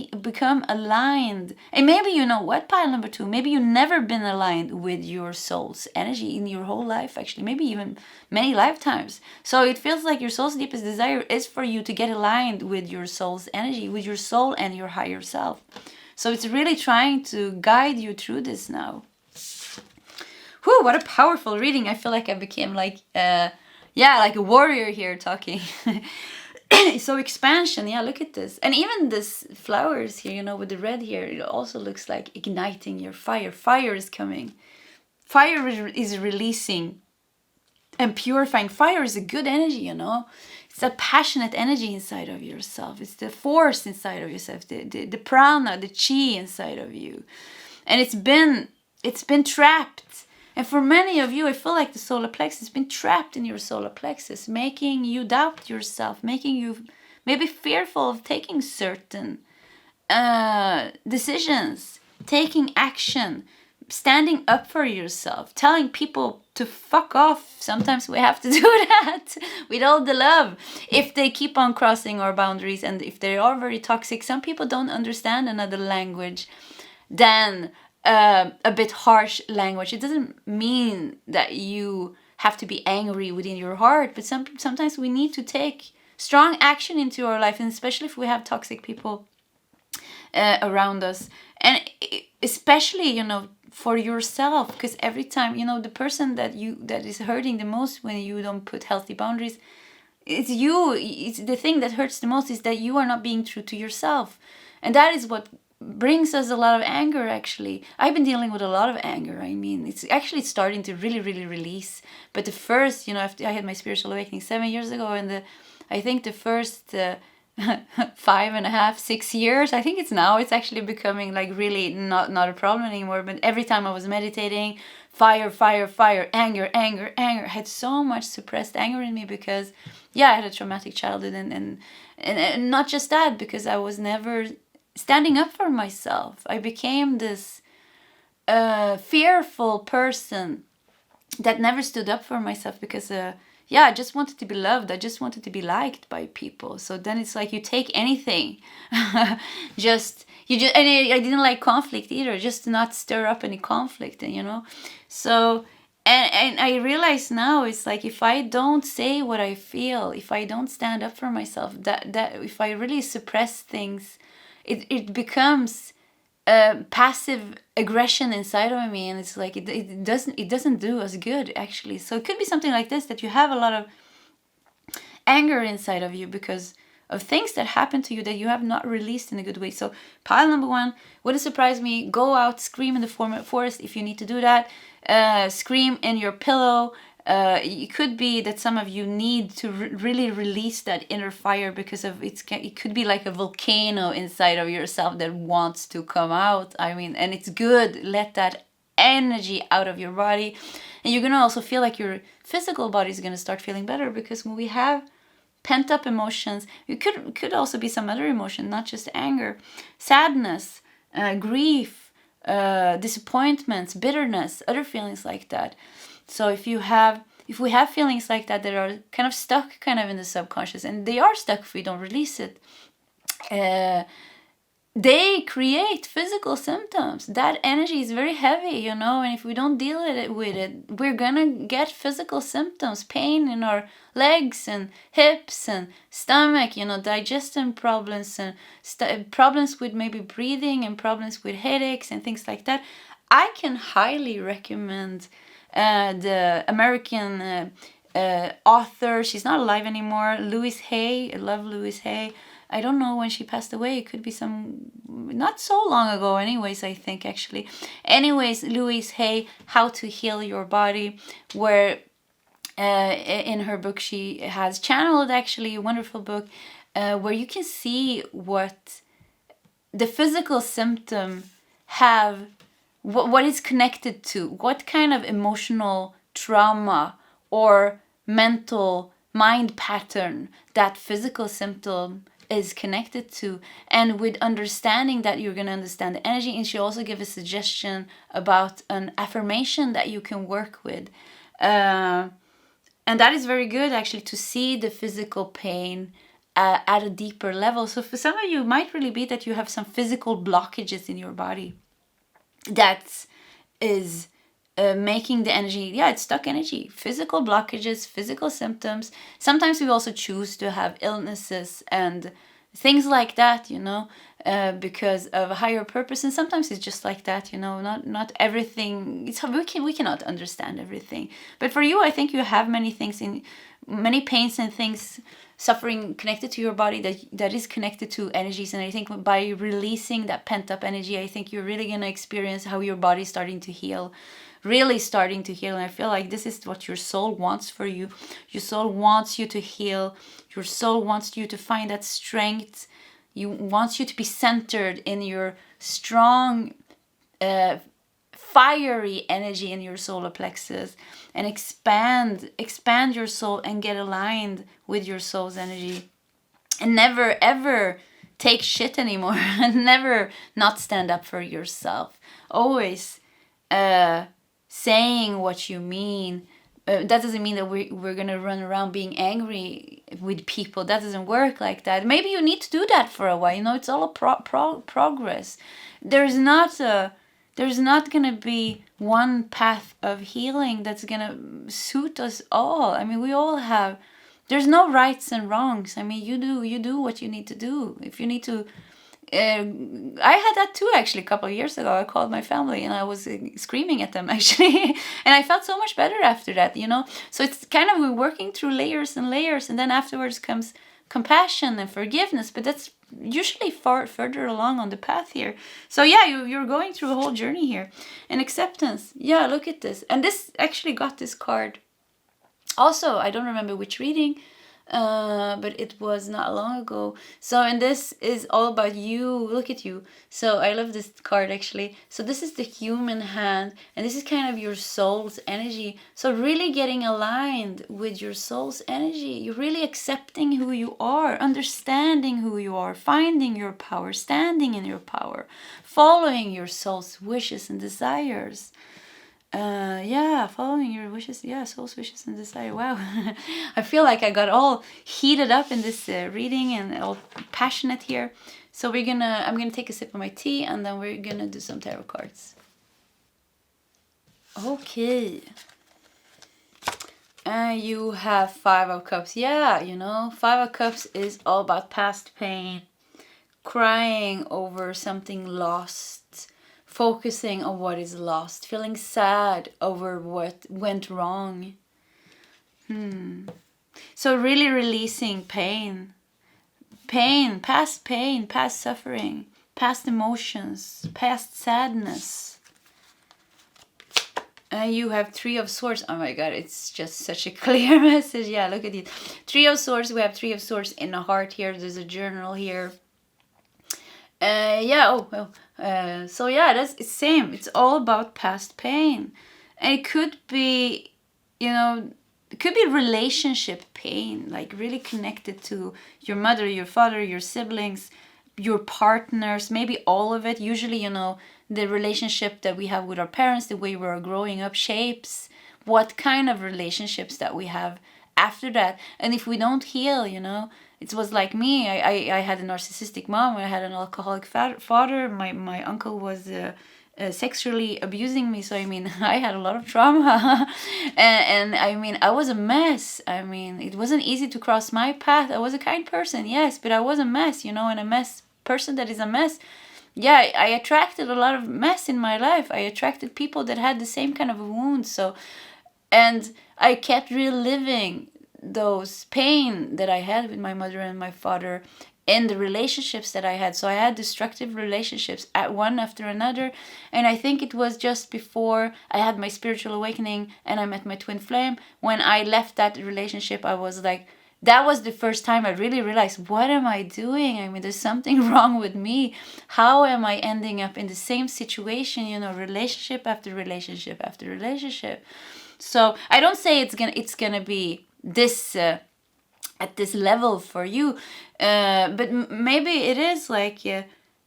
And maybe, you know what, pile number 2, maybe you've never been aligned with your soul's energy in your whole life, actually, maybe even many lifetimes. So it feels like your soul's deepest desire is for you to get aligned with your soul's energy, with your soul and your higher self. So it's really trying to guide you through this now. Whew, what a powerful reading. I feel like I became like, like a warrior here talking. So expansion, yeah, look at this. And even this flowers here, you know, with the red here, it also looks like igniting your fire. Fire is coming. Fire is releasing and purifying. Fire is a good energy, you know. It's that passionate energy inside of yourself. It's the force inside of yourself, the prana, the chi inside of you. And it's been trapped. And for many of you, I feel like the solar plexus has been trapped in your solar plexus, making you doubt yourself, making you maybe fearful of taking certain decisions, taking action, standing up for yourself, telling people to fuck off. Sometimes we have to do that with all the love. If they keep on crossing our boundaries, and if they are very toxic, some people don't understand another language than a bit harsh language. It doesn't mean that you have to be angry within your heart, but sometimes we need to take strong action into our life, and especially if we have toxic people around us. And especially, you know, for yourself, because every time, you know, the person that is hurting the most when you don't put healthy boundaries, it's you. It's the thing that hurts the most is that you are not being true to yourself. And that is what brings us a lot of anger, actually. I've been dealing with a lot of anger. I mean, it's actually starting to really, really release. But the first, you know, after I had my spiritual awakening 7 years ago, and I think the first 5.5, 6 years, I think it's actually becoming like really not a problem anymore. But every time I was meditating, fire, anger. I had so much suppressed anger in me because, yeah, I had a traumatic childhood, and not just that, because I was never standing up for myself. I became this fearful person that never stood up for myself, because I just wanted to be loved. I just wanted to be liked by people. So then it's like you take anything. And I didn't like conflict either, just to not stir up any conflict, you know. So and I realize now, it's like, if I don't say what I feel, if I don't stand up for myself, that if I really suppress things, it becomes passive aggression inside of me, and it's like it doesn't do us good, actually. So it could be something like this, that you have a lot of anger inside of you because of things that happen to you that you have not released in a good way. So pile number 1, wouldn't surprise me, go out, scream in the forest if you need to do that. Scream in your pillow. It could be that some of you need to really release that inner fire, because it could be like a volcano inside of yourself that wants to come out. I mean, and it's good. Let that energy out of your body, and you're gonna also feel like your physical body is gonna start feeling better, because when we have pent up emotions, it could also be some other emotion, not just anger, sadness, grief, disappointments, bitterness, other feelings like that. So if we have feelings like that are kind of stuck kind of in the subconscious, and they are stuck if we don't release it, they create physical symptoms. That energy is very heavy, you know, and if we don't deal with it, we're gonna get physical symptoms, pain in our legs and hips and stomach, you know, digestion problems and problems with maybe breathing and problems with headaches and things like that. I can highly recommend the American author, she's not alive anymore, Louise Hay. I love Louise Hay. I don't know when she passed away. It could be not so long ago anyways, I think, actually. Anyways, Louise Hay, How to Heal Your Body, where in her book she has channeled, actually, a wonderful book, where you can see what the physical symptom have, what is connected to, what kind of emotional trauma or mental mind pattern that physical symptom is connected to. And with understanding that, you're going to understand the energy. And she also gave a suggestion about an affirmation that you can work with, and that is very good, actually, to see the physical pain at a deeper level. So for some of you, it might really be that you have some physical blockages in your body that is making the energy, it's stuck energy, physical blockages, physical symptoms. Sometimes we also choose to have illnesses and things like that, you know, because of a higher purpose. And sometimes it's just like that, you know, not everything. We cannot understand everything. But for you, I think you have many things, many pains and things, suffering connected to your body that is connected to energies. And I think by releasing that pent up energy, I think you're really going to experience how your body's starting to heal, really starting to heal. And I feel like this is what your soul wants for you. Your soul wants you to heal. Your soul wants you to find that strength. You wants you to be centered in your strong, fiery energy in your solar plexus, and expand your soul and get aligned with your soul's energy, and never ever take shit anymore, and never not stand up for yourself. Always saying what you mean. That doesn't mean that we're gonna run around being angry with people. That doesn't work like that. Maybe you need to do that for a while. You know, it's all a progress. There's not gonna be one path of healing that's gonna suit us all. I mean, we all have. There's no rights and wrongs. I mean, you do what you need to do. If you need to. I had that too, actually, a couple of years ago. I called my family and I was screaming at them, actually. And I felt so much better after that, you know. So it's kind of, we're working through layers and layers. And then afterwards comes compassion and forgiveness. But that's usually further along on the path here. So yeah, you're going through a whole journey here. And acceptance. Yeah, look at this. And this actually got this card. Also, I don't remember which reading, but it was not long ago. So, and this is all about you. Look at you. So I love this card, actually. So this is the human hand, and this is kind of your soul's energy. So really getting aligned with your soul's energy. You're really accepting who you are, understanding who you are, finding your power, standing in your power, following your soul's wishes and desires. Following your wishes, soul's wishes and desire. Wow. I feel like I got all heated up in this reading and all passionate here. So I'm gonna take a sip of my tea, and then we're gonna do some tarot cards. Okay. You have Five of Cups. Yeah, you know, Five of Cups is all about past pain, crying over something lost, focusing on what is lost, feeling sad over what went wrong. So really releasing pain, past suffering, past emotions, past sadness. You have Three of Swords. Oh my God, it's just such a clear message. Yeah, look at it. Three of Swords. We have Three of Swords in the heart here. There's a journal here. So yeah, that's the same. It's all about past pain. And it could be, you know, it could be relationship pain, like really connected to your mother, your father, your siblings, your partners, maybe all of it. Usually, you know, the relationship that we have with our parents, the way we're growing up shapes what kind of relationships that we have after that. And if we don't heal, you know, it was like me. I had a narcissistic mom. I had an alcoholic father. My uncle was sexually abusing me. So I mean, I had a lot of trauma, and I mean, I was a mess. I mean, it wasn't easy to cross my path. I was a kind person, yes, but I was a mess, you know, and a mess person that is a mess. Yeah, I attracted a lot of mess in my life. I attracted people that had the same kind of wounds. So, and I kept reliving those pain that I had with my mother and my father in the relationships that I had. So I had destructive relationships at one after another. And I think it was just before I had my spiritual awakening and I met my twin flame. When I left that relationship, I was like, that was the first time I really realized, what am I doing? I mean, there's something wrong with me. How am I ending up in the same situation, you know, relationship after relationship after relationship? So I don't say it's gonna be this at this level for you, but maybe it is like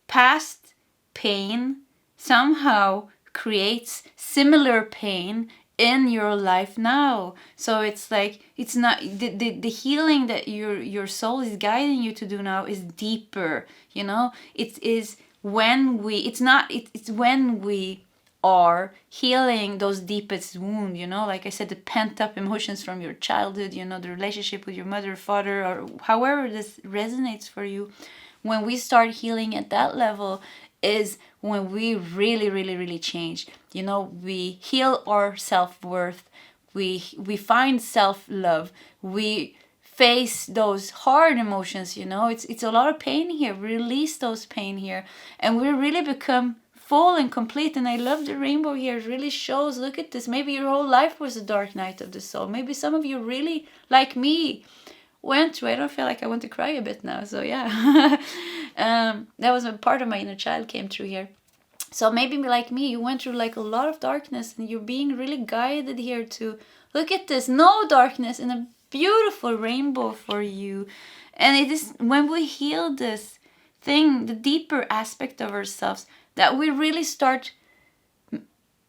past pain somehow creates similar pain in your life now. So it's like, it's not the healing that your soul is guiding you to do now is deeper, you know. It is when we, it's when we are healing those deepest wounds, you know, like I said, the pent up emotions from your childhood, you know, the relationship with your mother, father, or however this resonates for you. When we start healing at that level is when we really change. You know, we heal our self-worth, we find self-love, we face those hard emotions, you know. It's a lot of pain here. We release those pain here and we really become full and complete. And I love the rainbow here. It really shows, look at this, maybe your whole life was a dark night of the soul. Maybe some of you really, like me, went through. I don't feel like I want to cry a bit now, so yeah. That was a part of my inner child came through here. So maybe like me, you went through like a lot of darkness and you're being really guided here to look at this, no darkness, and a beautiful rainbow for you. And it is when we heal this thing, the deeper aspect of ourselves, that we really start,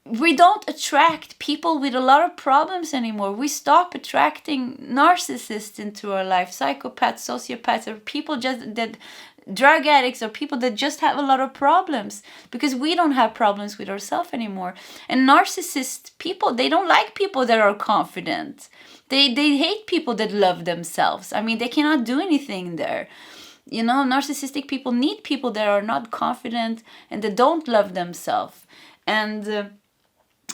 we don't attract people with a lot of problems anymore. We stop attracting narcissists into our life, psychopaths, sociopaths, or people just that, drug addicts, or people that just have a lot of problems, because we don't have problems with ourselves anymore. And narcissist people, they don't like people that are confident. They hate people that love themselves. I mean, they cannot do anything there. You know, narcissistic people need people that are not confident and that don't love themselves. And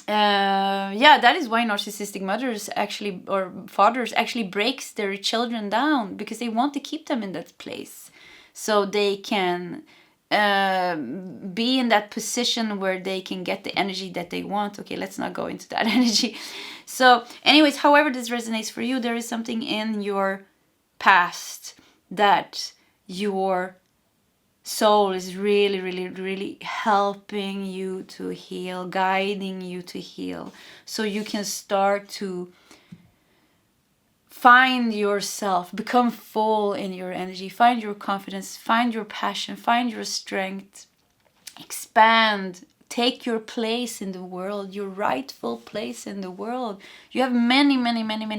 yeah, that is why narcissistic mothers actually, or fathers actually, breaks their children down, because they want to keep them in that place so they can be in that position where they can get the energy that they want. Okay, let's not go into that energy. So anyways, however this resonates for you, there is something in your past that your soul is really helping you to heal, guiding you to heal, so you can start to find yourself, become full in your energy, find your confidence, find your passion, find your strength, expand, take your place in the world, your rightful place in the world. You have many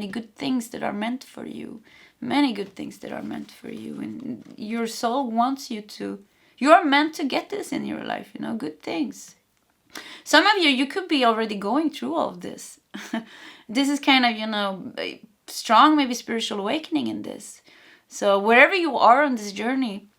good things that are meant for you. Many good things that are meant for you, and your soul wants you to, you're meant to get this in your life, you know, good things. Some of you could be already going through all of this. This is kind of, you know, strong maybe spiritual awakening in this. So wherever you are on this journey,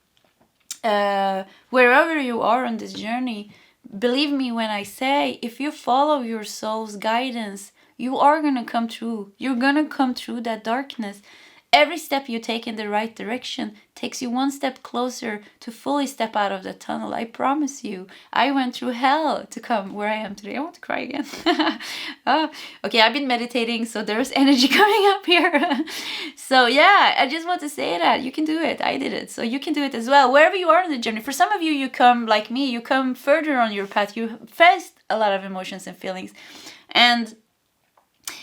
believe me when I say, if you follow your soul's guidance, you are going to come through. You're going to come through that darkness. Every step you take in the right direction takes you one step closer to fully step out of the tunnel. I promise you. I went through hell to come where I am today. I want to cry again. Okay, I've been meditating, so there's energy coming up here. So yeah, I just want to say that you can do it. I did it, so you can do it as well. Wherever you are on the journey. For some of you, you come like me. You come further on your path. You faced a lot of emotions and feelings, and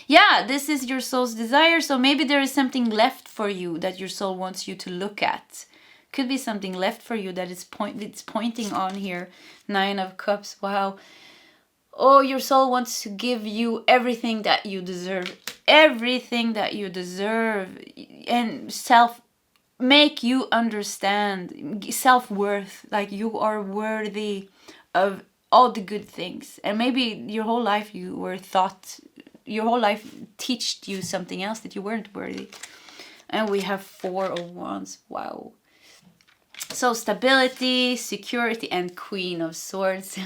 yeah, this is your soul's desire. So maybe there is something left for you that your soul wants you to look at. Could be something left for you that it's pointing on here. 9 of Cups. Wow. Oh, your soul wants to give you everything that you deserve. everything that you deserve, and make you understand self-worth, like you are worthy of all the good things. And maybe your whole life your whole life taught you something else, that you weren't worthy. And we have 4 of Wands. Wow. So stability, security, and Queen of Swords.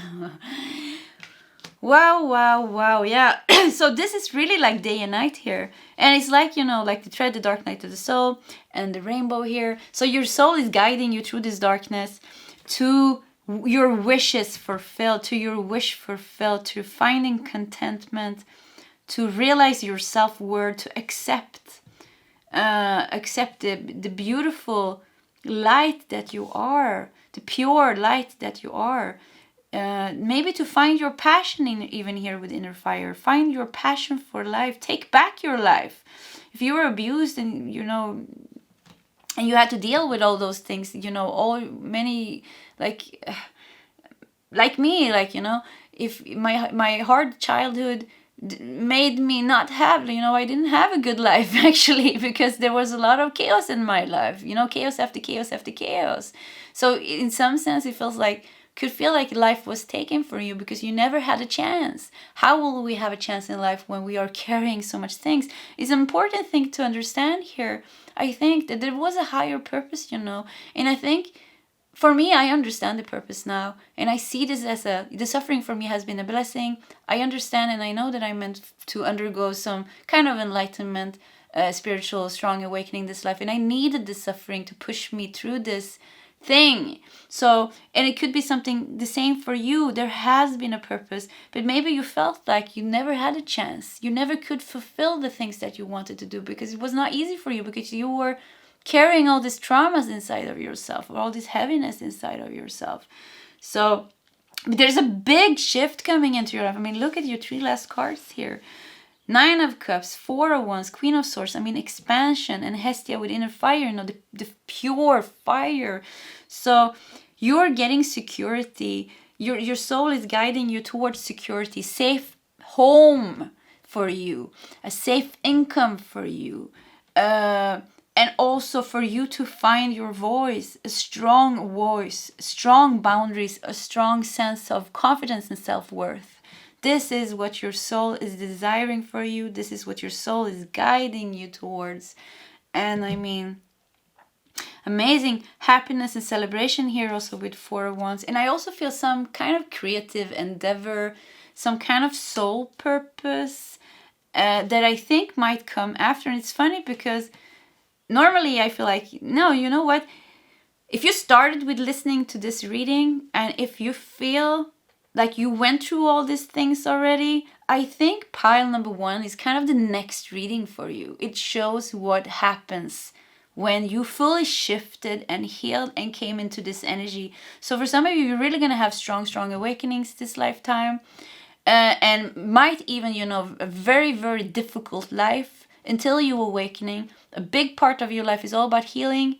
Wow, wow, wow, yeah. So this is really like day and night here. And it's like, like the thread, the dark night of the soul, and the rainbow here. So your soul is guiding you through this darkness to your wishes fulfilled, to your wish fulfilled, to finding contentment, to realize your self-worth, to accept the beautiful light that you are, the pure light that you are. Maybe to find your passion even here with inner fire. Find your passion for life. Take back your life. If you were abused and and you had to deal with all those things, all many like me, if my hard childhood made me not have, I didn't have a good life actually, because there was a lot of chaos in my life, chaos after chaos after chaos. So in some sense it could feel like life was taken from you because you never had a chance. How will we have a chance in life when we are carrying so much things? It's an important thing to understand here. I think that there was a higher purpose, and I think for me, I understand the purpose now, and I see this as the suffering for me has been a blessing. I understand, and I know that I'm meant to undergo some kind of enlightenment, spiritual, strong awakening this life, and I needed the suffering to push me through this thing. So, and it could be something the same for you. There has been a purpose, but maybe you felt like you never had a chance. You never could fulfill the things that you wanted to do because it was not easy for you, because you were carrying all these traumas inside of yourself, or all this heaviness inside of yourself. So there's a big shift coming into your life. I mean, look at your 3 last cards here. 9 of Cups, 4 of Wands, Queen of Swords. I mean, expansion, and Hestia with inner fire, the pure fire. So you're getting security. Your soul is guiding you towards security, safe home for you, a safe income for you, and also for you to find your voice, strong boundaries, a strong sense of confidence and self-worth. This is what your soul is desiring for you. This is what your soul is guiding you towards. And I mean, amazing happiness and celebration here also with 4 of Wands. And I also feel some kind of creative endeavor, some kind of soul purpose that I think might come after. And it's funny because normally I feel like, no, you know what? If you started with listening to this reading, and if you feel like you went through all these things already, I think pile number 1 is kind of the next reading for you. It shows what happens when you fully shifted and healed and came into this energy. So for some of you, you're really going to have strong awakenings this lifetime, and might even, a very, very difficult life until you awakening. A big part of your life is all about healing,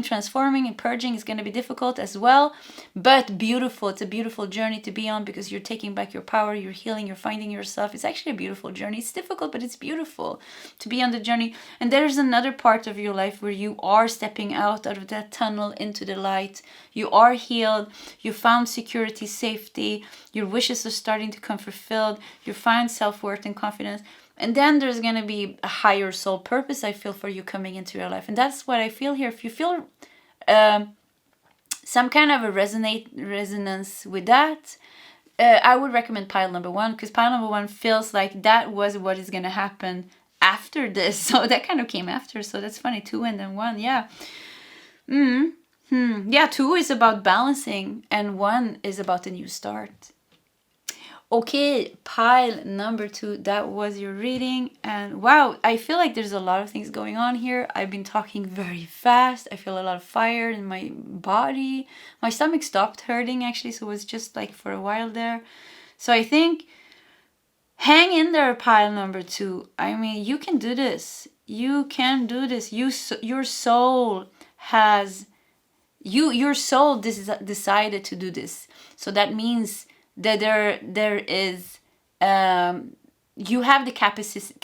transforming and purging is going to be difficult as well, but beautiful. It's a beautiful journey to be on because you're taking back your power, you're healing, you're finding yourself. It's actually a beautiful journey. It's difficult, but it's beautiful to be on the journey. And there's another part of your life where you are stepping out of that tunnel into the light. You are healed, you found security, safety, your wishes are starting to come fulfilled, you find self-worth and confidence. And then there's going to be a higher soul purpose, I feel, for you coming into your life. And that's what I feel here. If you feel some kind of a resonance with that, I would recommend pile number 1, because pile number 1 feels like that was what is going to happen after this. So that kind of came after. So that's funny. 2 and then 1. Yeah. Yeah, 2 is about balancing and 1 is about a new start. Okay, pile number 2, that was your reading. And wow, I feel like there's a lot of things going on here. I've been talking very fast. I feel a lot of fire in my body. My stomach stopped hurting actually, so it was just like for a while there. So I think hang in there, pile number 2. I mean, you can do this. You can do this. Your soul has your soul decided to do this. So that means that there is you have the capacity,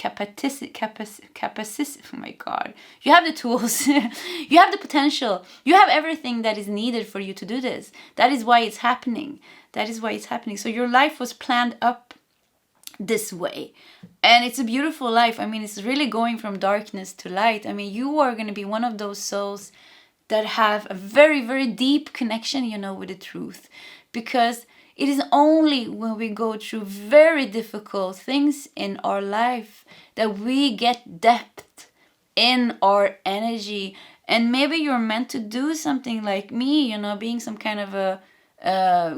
oh my God, you have the tools, you have the potential, you have everything that is needed for you to do this. That is why it's happening. That is why it's happening. So your life was planned up this way, and it's a beautiful life. I mean, it's really going from darkness to light. I mean, you are going to be one of those souls that have a very, very deep connection, you know, with the truth, because it is only when we go through very difficult things in our life that we get depth in our energy. And maybe you're meant to do something like me, you know, being some kind of a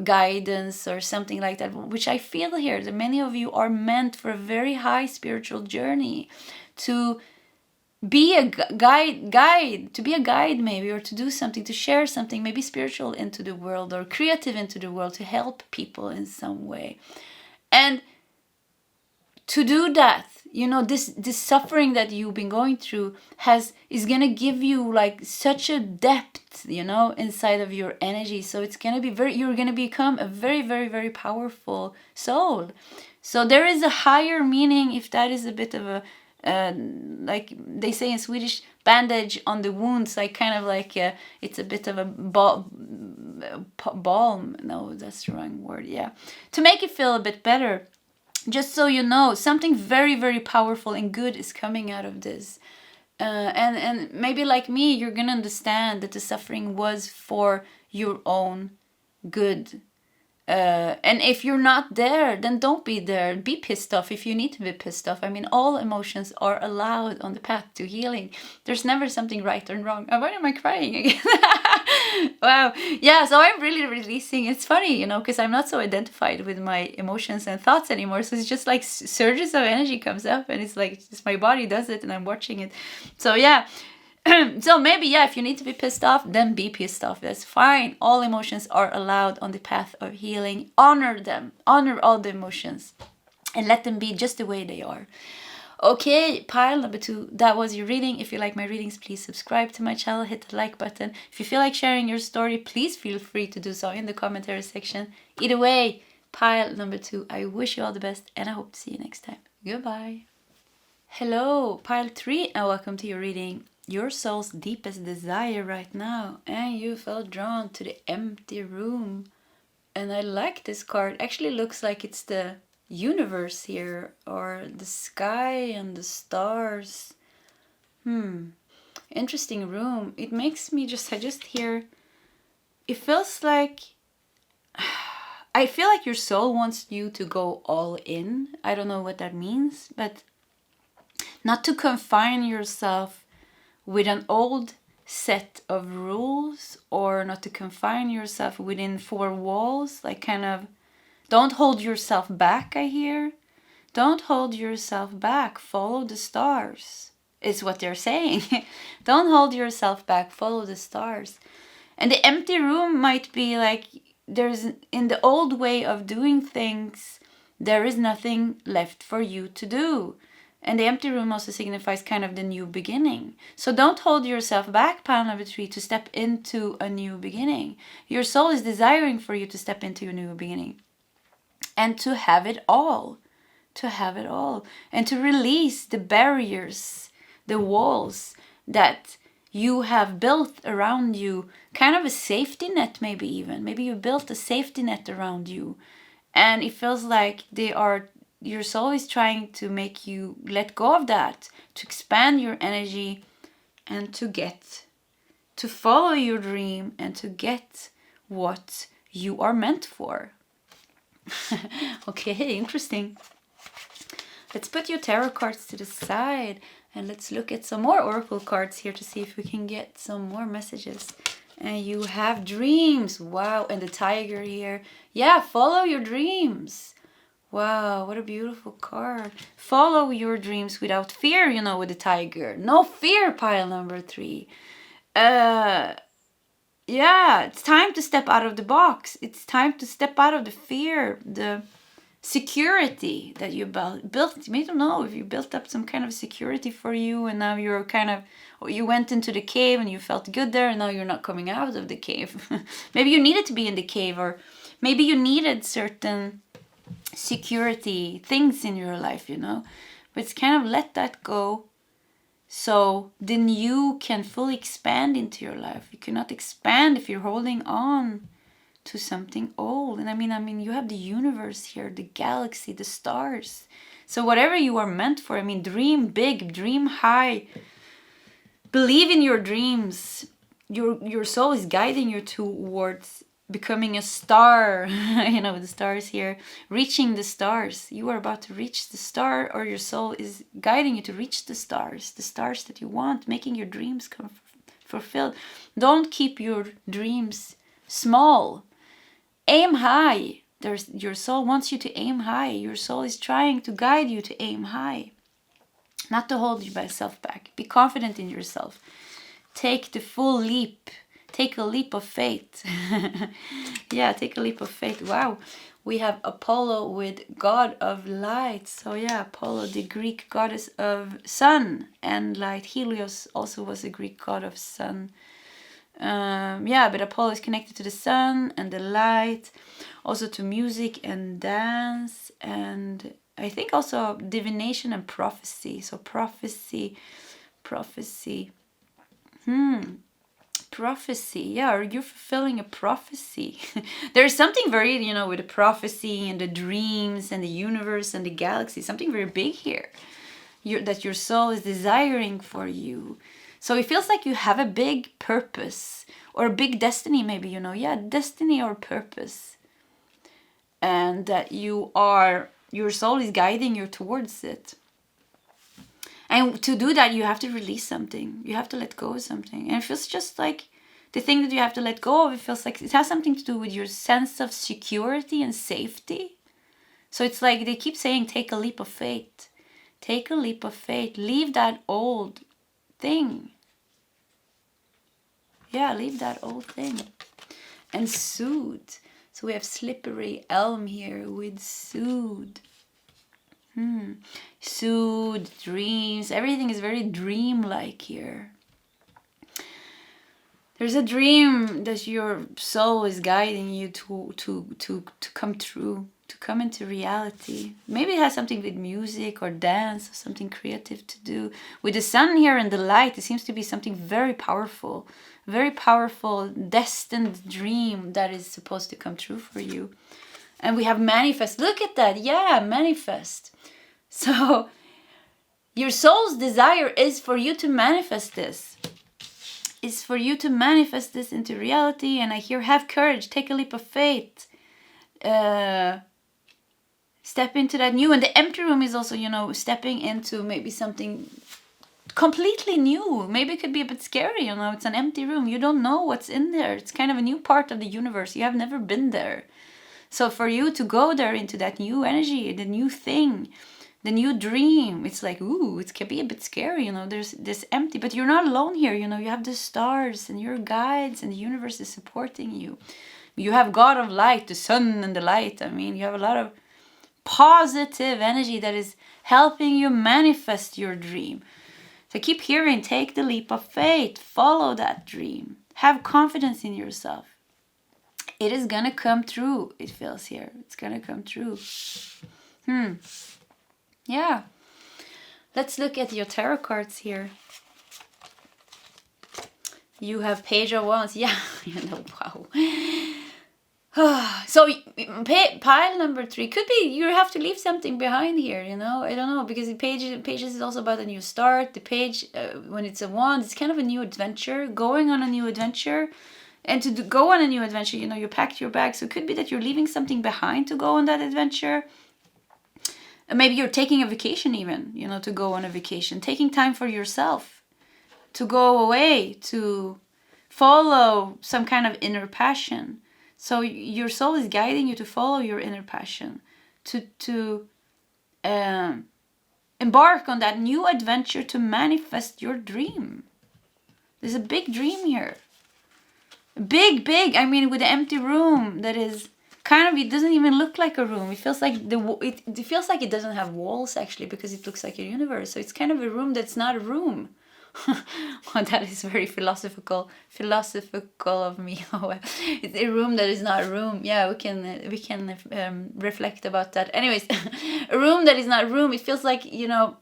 guidance or something like that, which I feel here that many of you are meant for a very high spiritual journey, to be a guide, to be a guide maybe, or to do something, to share something maybe spiritual into the world or creative into the world, to help people in some way. And to do that, you know, this suffering that you've been going through is gonna give you like such a depth, you know, inside of your energy. So it's gonna be you're gonna become a very, very, very powerful soul. So there is a higher meaning, if that is a bit of a like they say in Swedish, bandage on the wounds, like kind of like it's a bit of a balm. No, that's the wrong word. Yeah, to make it feel a bit better. Just so you know, something very, very powerful and good is coming out of this. And maybe like me, you're gonna understand that the suffering was for your own good. And if you're not there, then don't be there. Be pissed off if you need to be pissed off. I mean, all emotions are allowed on the path to healing. There's never something right or wrong. Oh, why am I crying again? Wow. Yeah, so I'm really releasing. It's funny, you know, because I'm not so identified with my emotions and thoughts anymore. So it's just like surges of energy comes up, and it's like just my body does it and I'm watching it. So yeah. So maybe, yeah, if you need to be pissed off, then be pissed off. That's fine. All emotions are allowed on the path of healing. Honor them. Honor all the emotions. And let them be just the way they are. Okay, pile number 2. That was your reading. If you like my readings, please subscribe to my channel. Hit the like button. If you feel like sharing your story, please feel free to do so in the commentary section. Either way, pile number 2. I wish you all the best, and I hope to see you next time. Goodbye. Hello, pile 3, and welcome to your reading. Your soul's deepest desire right now, and you felt drawn to the empty room. And I like this card. Actually looks like it's the universe here, or the sky and the stars. Interesting room. It makes me I just hear, it feels like, I feel like your soul wants you to go all in. I don't know what that means, but not to confine yourself with an old set of rules, or not to confine yourself within 4 walls, like kind of, don't hold yourself back, I hear. Don't hold yourself back. Follow the stars, is what they're saying. Don't hold yourself back. Follow the stars. And the empty room might be like, there's, in the old way of doing things, there is nothing left for you to do. And the empty room also signifies kind of the new beginning. So don't hold yourself back, pile number 3, to step into a new beginning. Your soul is desiring for you to step into a new beginning. And to have it all. To have it all. And to release the barriers, the walls that you have built around you. Kind of a safety net, maybe even. Maybe you built a safety net around you. And it feels like your soul is trying to make you let go of that, to expand your energy, and to follow your dream, and to get what you are meant for. Okay, interesting. Let's put your tarot cards to the side, and let's look at some more oracle cards here to see if we can get some more messages. And you have dreams. Wow, and the tiger here. Yeah, follow your dreams. Wow, what a beautiful card. Follow your dreams without fear, you know, with the tiger. No fear, pile number 3. Yeah, it's time to step out of the box. It's time to step out of the fear, the security that you built. I don't know if you built up some kind of security for you, and now you're you went into the cave and you felt good there, and now you're not coming out of the cave. Maybe you needed to be in the cave, or maybe you needed certain security, things in your life, you know. But it's kind of let that go, so then you can fully expand into your life. You cannot expand if you're holding on to something old. And I mean, you have the universe here, the galaxy, the stars. So whatever you are meant for, I mean, dream big, dream high, believe in your dreams. Your soul is guiding you towards becoming a star. You know, the stars here, reaching the stars. You are about to reach the star, or your soul is guiding you to reach the stars that you want, making your dreams come fulfilled. Don't keep your dreams small. Aim high. Your soul wants you to aim high. Your soul is trying to guide you to aim high, not to hold yourself back. Be confident in yourself. Take the full leap. Take a leap of faith. Yeah, take a leap of faith. Wow. We have Apollo with God of light. So yeah, Apollo, the Greek goddess of sun and light. Helios also was a Greek god of sun. Yeah, but Apollo is connected to the sun and the light, also to music and dance, and I think also divination and prophecy. So prophecy. Prophecy, yeah, or you're fulfilling a prophecy. There's something very, you know, with the prophecy and the dreams and the universe and the galaxy, something very big here that your soul is desiring for you. So it feels like you have a big purpose or a big destiny, maybe, you know, yeah, destiny or purpose. And that your soul is guiding you towards it. And to do that, you have to release something. You have to let go of something. And it feels just like the thing that you have to let go of, it feels like it has something to do with your sense of security and safety. So it's like they keep saying, take a leap of faith. Take a leap of faith. Leave that old thing. Yeah, leave that old thing. And soothe. So we have slippery elm here with soothe. Soothe, dreams. Everything is very dream-like here. There's a dream that your soul is guiding you to come true, to come into reality. Maybe it has something with music or dance or something creative to do. With the sun here and the light, it seems to be something very powerful, destined dream that is supposed to come true for you. And we have manifest. Look at that. Yeah, manifest. So your soul's desire is for you to manifest this. It's for you to manifest this into reality. And I hear, have courage, take a leap of faith. Step into that new. And the empty room is also, you know, stepping into maybe something completely new. Maybe it could be a bit scary, you know, it's an empty room. You don't know what's in there. It's kind of a new part of the universe. You have never been there. So for you to go there into that new energy, the new thing, the new dream, it's like, ooh, it can be a bit scary, you know, there's this empty, but you're not alone here, you know, you have the stars and your guides and the universe is supporting you. You have God of light, the sun and the light. I mean, you have a lot of positive energy that is helping you manifest your dream. So keep hearing, take the leap of faith, follow that dream, have confidence in yourself. It is gonna come true, it feels here. It's gonna come true. Yeah. Let's look at your tarot cards here. You have Page of Wands. Yeah, you know, wow. So pile number 3 could be you have to leave something behind here, you know. I don't know, because the pages is also about a new start. The page, when it's a wand, it's kind of a new adventure, going on a new adventure. And to go on a new adventure, you know, you packed your bag. So it could be that you're leaving something behind to go on that adventure. Maybe you're taking a vacation even, you know, to go on a vacation. Taking time for yourself. To go away. To follow some kind of inner passion. So your soul is guiding you to follow your inner passion. To embark on that new adventure to manifest your dream. There's a big dream here. Big, I mean, with the empty room that is kind of, it doesn't even look like a room. It feels like it feels like it doesn't have walls actually, because it looks like a universe. So it's kind of a room that's not a room. Well, that is very philosophical of me. It's a room that is not a room. Yeah, we can reflect about that. Anyways, a room that is not a room. It feels like, you know,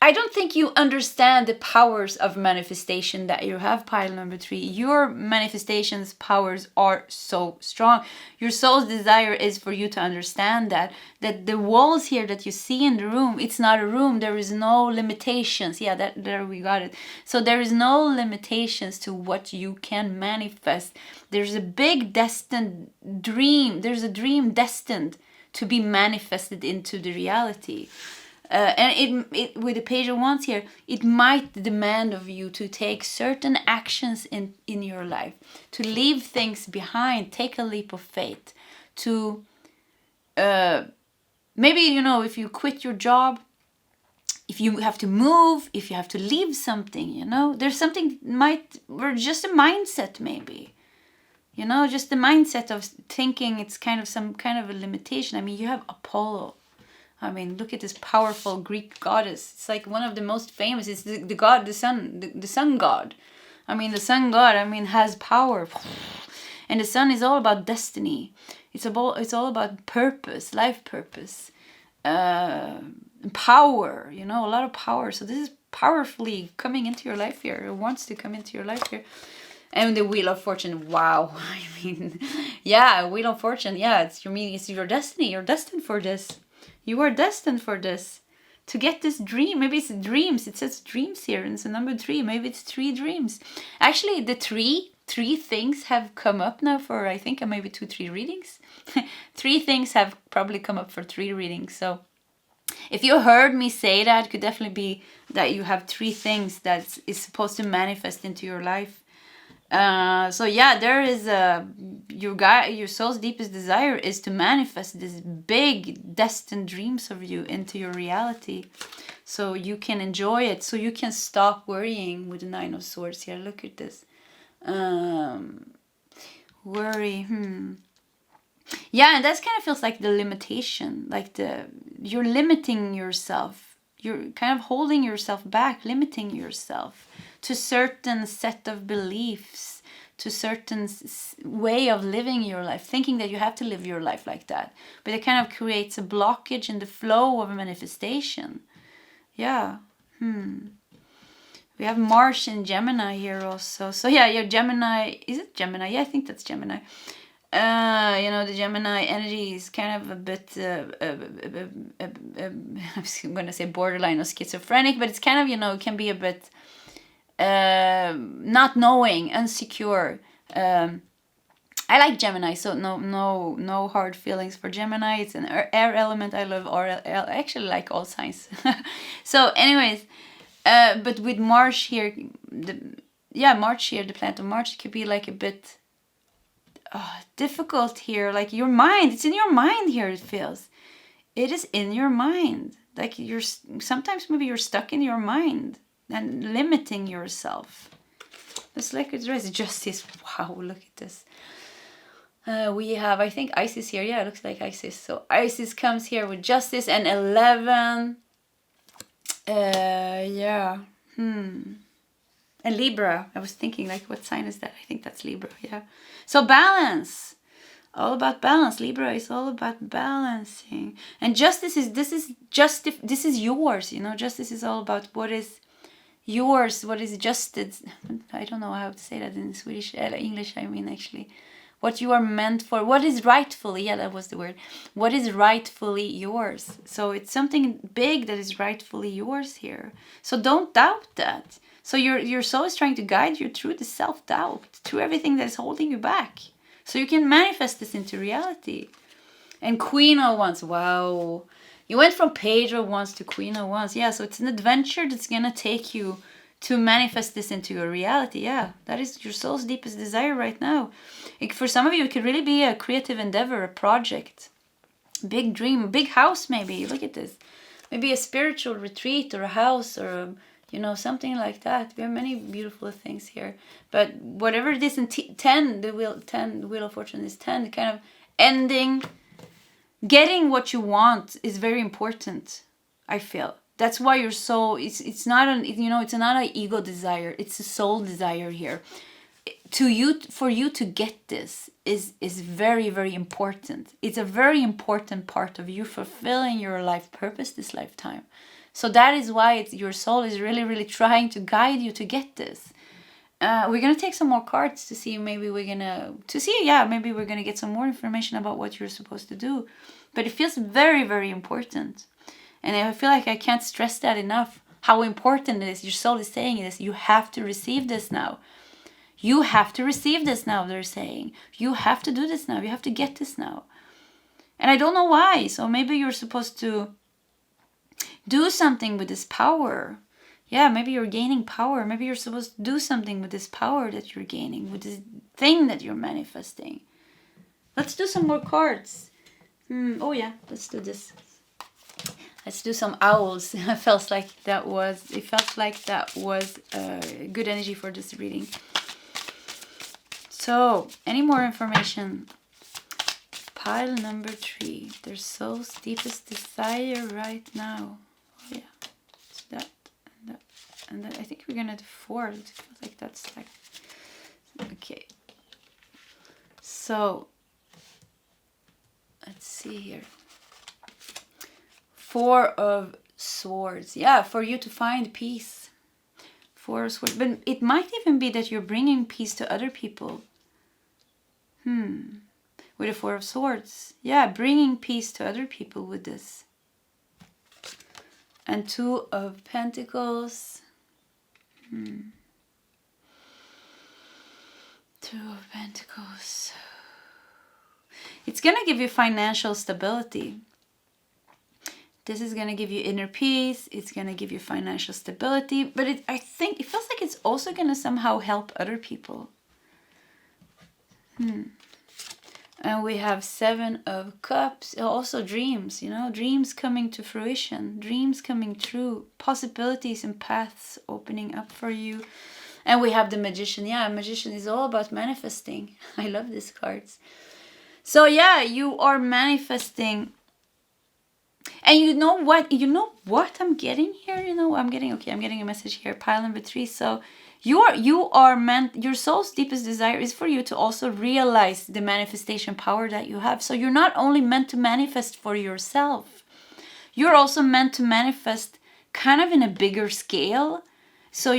I don't think you understand the powers of manifestation that you have, pile number 3. Your manifestations powers are so strong. Your soul's desire is for you to understand that the walls here that you see in the room, it's not a room. There is no limitations. Yeah, there we got it. So there is no limitations to what you can manifest. There's a big destined dream. There's a dream destined to be manifested into the reality. And it with the Page of Wands here, it might demand of you to take certain actions in your life, to leave things behind, take a leap of faith, to maybe, you know, if you quit your job, if you have to move, if you have to leave something, you know, there's something or just a mindset maybe. You know, just the mindset of thinking it's kind of some kind of a limitation. I mean, you have Apollo. I mean, look at this powerful Greek goddess. It's like one of the most famous. It's the god, the sun, the sun god. I mean, the sun god, I mean, has power. And the sun is all about destiny. It's all about purpose, life purpose. Power, you know, a lot of power. So this is powerfully coming into your life here. It wants to come into your life here. And the Wheel of Fortune, wow. I mean, yeah, Wheel of Fortune, yeah, it's your destiny. You're destined for this. You are destined for this. To get this dream. Maybe it's dreams. It says dreams here. And it's a number 3. Maybe it's 3 dreams. Actually, the three things have come up now for, I think, maybe 2-3 readings. 3 things have probably come up for 3 readings. So if you heard me say that, it could definitely be that you have 3 things that is supposed to manifest into your life. So yeah, there is your soul's deepest desire is to manifest this big destined dreams of you into your reality, so you can enjoy it, so you can stop worrying with the 9 of Swords here. Look at this, worry. Yeah, and that kind of feels like the limitation, like you're limiting yourself. You're kind of holding yourself back, limiting yourself to certain set of beliefs, to certain way of living your life, thinking that you have to live your life like that. But it kind of creates a blockage in the flow of manifestation. Yeah. We have Mars and Gemini here also. So yeah, your Gemini, is it Gemini? Yeah, I think that's Gemini. You know, the Gemini energy is kind of a bit, I'm going to say borderline or schizophrenic, but it's kind of, you know, it can be a bit not knowing, insecure. I like Gemini, so no hard feelings for Gemini. It's an air element. I love I actually like all signs. So anyways, but with Mars here, March here, the planet of March, it could be like a bit difficult here. Like your mind, it's in your mind here. It feels, it is in your mind. Like sometimes maybe you're stuck in your mind and limiting yourself. Let's look at the rest. Justice. Wow, look at this. We have, I think, Isis here. Yeah, it looks like Isis. So Isis comes here with Justice and 11. Yeah. And Libra. I was thinking, like, what sign is that? I think that's Libra. Yeah. So balance. All about balance. Libra is all about balancing. And justice is, this is yours. You know, justice is all about what is yours, what is justice. I don't know how to say that in Swedish, English, I mean, actually. What you are meant for, what is rightfully, yeah, that was the word. What is rightfully yours. So it's something big that is rightfully yours here. So don't doubt that. So your soul is trying to guide you through the self-doubt, through everything that is holding you back. So you can manifest this into reality. And Queen of Wands, wow. You went from Page of Wands to Queen of Wands. Yeah, so it's an adventure that's going to take you to manifest this into your reality. Yeah, that is your soul's deepest desire right now. For some of you, it could really be a creative endeavor, a project. Big dream, big house maybe. Look at this. Maybe a spiritual retreat or a house or something like that. There are many beautiful things here. But whatever it is in 10, the Wheel of Fortune is 10, kind of ending. Getting what you want is very important, I feel. That's why your soul, it's not an, it's not an ego desire, it's a soul desire here. For you to get this is very, very important. It's a very important part of you fulfilling your life purpose this lifetime. So that is why your soul is really, really trying to guide you to get this. We're gonna take some more cards to see. Maybe we're gonna get some more information about what you're supposed to do. But it feels very, very important, and I feel like I can't stress that enough. How important it is. Your soul is saying this. You have to receive this now. You have to receive this now. They're saying you have to do this now. You have to get this now. And I don't know why. So maybe you're supposed to do something with this power. Yeah, maybe you're gaining power. Maybe you're supposed to do something with this power that you're gaining, with this thing that you're manifesting. Let's do some more cards. Oh yeah, let's do this. Let's do some owls. It felt like that was good energy for this reading. So, any more information? Pile number 3. Their soul's deepest desire right now. Oh yeah, it's that and that and that. I think we're gonna do 4. It feels like that's like okay. So let's see here. 4 of Swords. Yeah, for you to find peace. 4 of Swords. But it might even be that you're bringing peace to other people. With the 4 of Swords. Yeah, bringing peace to other people with this. And 2 of Pentacles. 2 of Pentacles. It's going to give you financial stability. This is going to give you inner peace. It's going to give you financial stability. But I think it feels like it's also going to somehow help other people. And we have 7 of Cups. Also dreams, dreams coming to fruition. Dreams coming true. Possibilities and paths opening up for you. And we have the Magician. Yeah, Magician is all about manifesting. I love these cards. So yeah, you are manifesting. And you know what I'm getting here? I'm getting a message here. Pile number 3. So you are meant, your soul's deepest desire is for you to also realize the manifestation power that you have. So you're not only meant to manifest for yourself, you're also meant to manifest kind of in a bigger scale. So,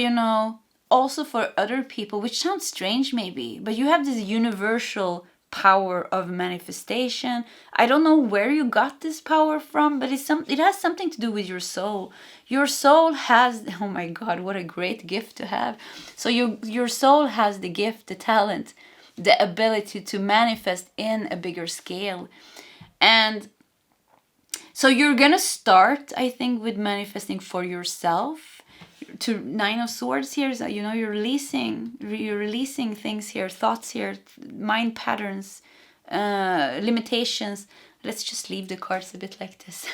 also for other people, which sounds strange maybe, but you have this universal power of manifestation. I don't know where you got this power from, but it has something to do with your soul. Your soul has, oh my God, what a great gift to have. So your soul has the gift, the talent, the ability to manifest in a bigger scale. And so you're gonna start, I think, with manifesting for yourself. To 9 of Swords here, so, you're releasing things here, thoughts here, mind patterns, limitations. Let's just leave the cards a bit like this.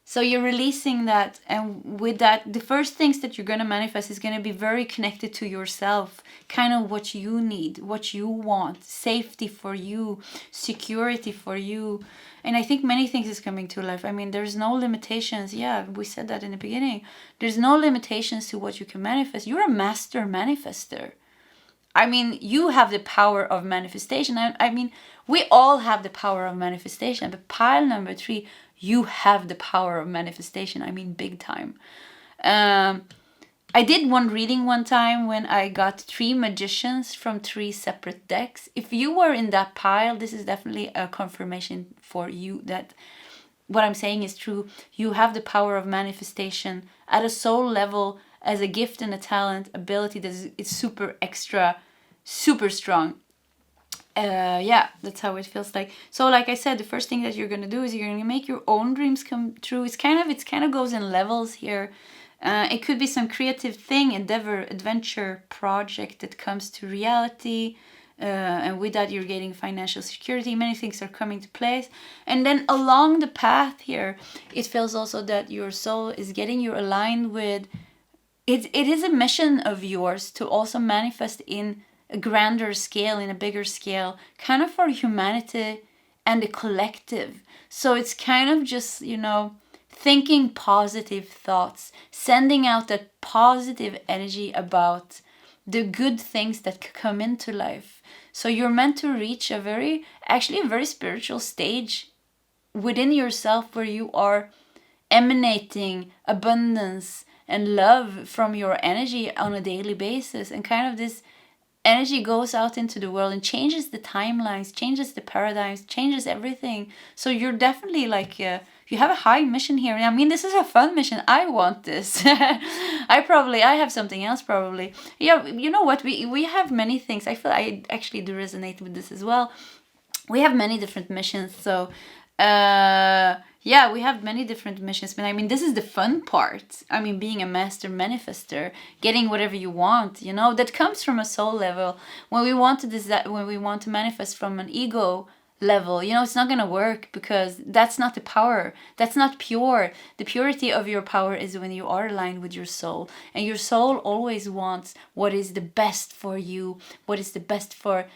So you're releasing that, and with that, the first things that you're going to manifest is going to be very connected to yourself, kind of what you need, what you want, safety for you, security for you. And I think many things is coming to life. I mean, there's no limitations. Yeah, we said that in the beginning. There's no limitations to what you can manifest. You're a master manifester. I mean, you have the power of manifestation. I mean, we all have the power of manifestation. But pile number 3, you have the power of manifestation. I mean, big time. I did one reading one time when I got 3 magicians from 3 separate decks. If you were in that pile, this is definitely a confirmation for you that what I'm saying is true. You have the power of manifestation at a soul level as a gift and a talent, ability that is super extra, super strong. Yeah, that's how it feels like. So like I said, the first thing that you're going to do is you're going to make your own dreams come true. It's kind of goes in levels here. It could be some creative thing, endeavor, adventure, project that comes to reality. And with that, you're getting financial security. Many things are coming to place. And then along the path here, it feels also that your soul is getting you aligned with... It is a mission of yours to also manifest in a grander scale, in a bigger scale, kind of for humanity and the collective. So it's kind of just, thinking positive thoughts, sending out that positive energy about the good things that come into life. So you're meant to reach a very spiritual stage within yourself where you are emanating abundance and love from your energy on a daily basis, and kind of this energy goes out into the world and changes the timelines, changes the paradigms, changes everything. So you're definitely like you have a high mission here. I mean, this is a fun mission. I want this. I have something else probably. Yeah, you know what? We have many things. I feel I actually do resonate with this as well. We have many different missions. So yeah, we have many different missions, but I mean, this is the fun part. I mean, being a master manifester, getting whatever you want, you know, that comes from a soul level. When we want to manifest from an ego level, you know, it's not going to work, because that's not the power. That's not pure. The purity of your power is when you are aligned with your soul, and your soul always wants what is the best for you, what is the best for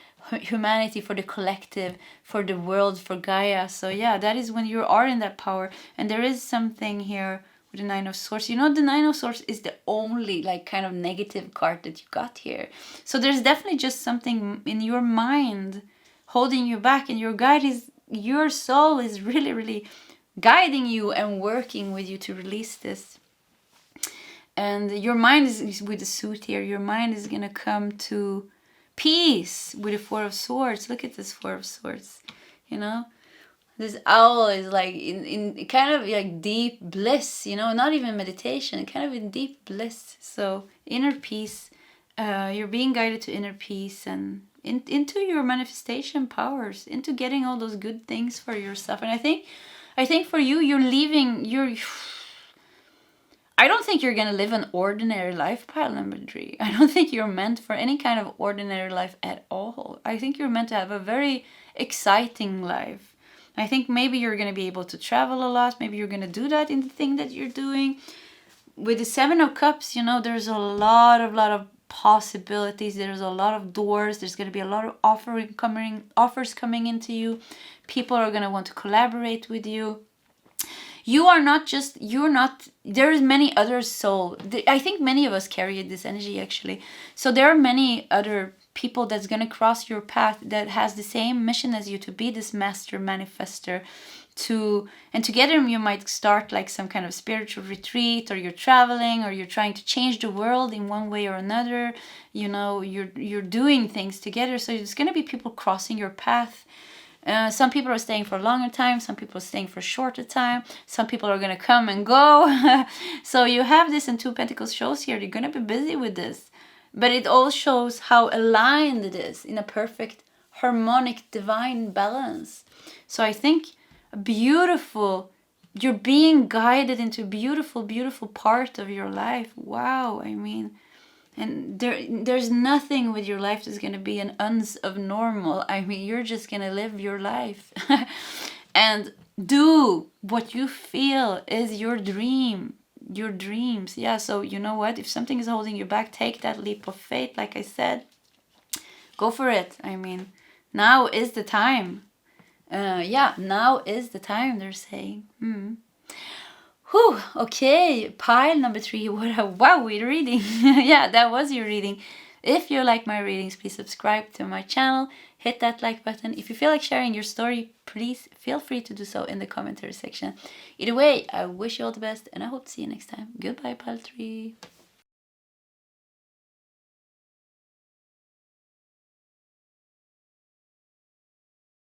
humanity, for the collective, for the world, for Gaia. So yeah, that is when you are in that power. And there is something here with the Nine of Swords. You know, the Nine of Swords is the only like kind of negative card that you got here. So there's definitely just something in your mind holding you back, and your soul is really, really guiding you and working with you to release this. And your mind is with the suit here. Your mind is gonna come to peace with the Four of Swords. Look at this Four of Swords. You know, this owl is like in kind of like deep bliss, you know, not even meditation, kind of in deep bliss. So inner peace, you're being guided to inner peace and into your manifestation powers, into getting all those good things for yourself. And I think for you, I don't think you're going to live an ordinary life, pile number 3. I don't think you're meant for any kind of ordinary life at all. I think you're meant to have a very exciting life. I think maybe you're going to be able to travel a lot. Maybe you're going to do that in the thing that you're doing. With the Seven of Cups, you know, there's a lot of possibilities. There's a lot of doors. There's going to be a lot of offers coming into you. People are going to want to collaborate with you. There's many other souls. I think many of us carry this energy actually. So there are many other people that's going to cross your path that has the same mission as you, to be this master manifester. And together you might start like some kind of spiritual retreat, or you're traveling, or you're trying to change the world in one way or another. You know, you're doing things together. So there's going to be people crossing your path. Some people are staying for a longer time. Some people are staying for a shorter time. Some people are going to come and go. So you have this, and Two of Pentacles shows here. You're going to be busy with this. But it all shows how aligned it is in a perfect, harmonic, divine balance. So I think you're being guided into a beautiful, beautiful part of your life. Wow, I mean... And there's nothing with your life that's going to be an ounce of normal. I mean, you're just going to live your life. And do what you feel is your dream. Your dreams. Yeah, so you know what? If something is holding you back, take that leap of faith. Like I said, go for it. I mean, now is the time. Now is the time, they're saying. Whew, okay, pile number 3. What a wowie reading. Yeah, that was your reading. If you like my readings, please subscribe to my channel. Hit that like button. If you feel like sharing your story, please feel free to do so in the commentary section. Either way, I wish you all the best, and I hope to see you next time. Goodbye, pile 3.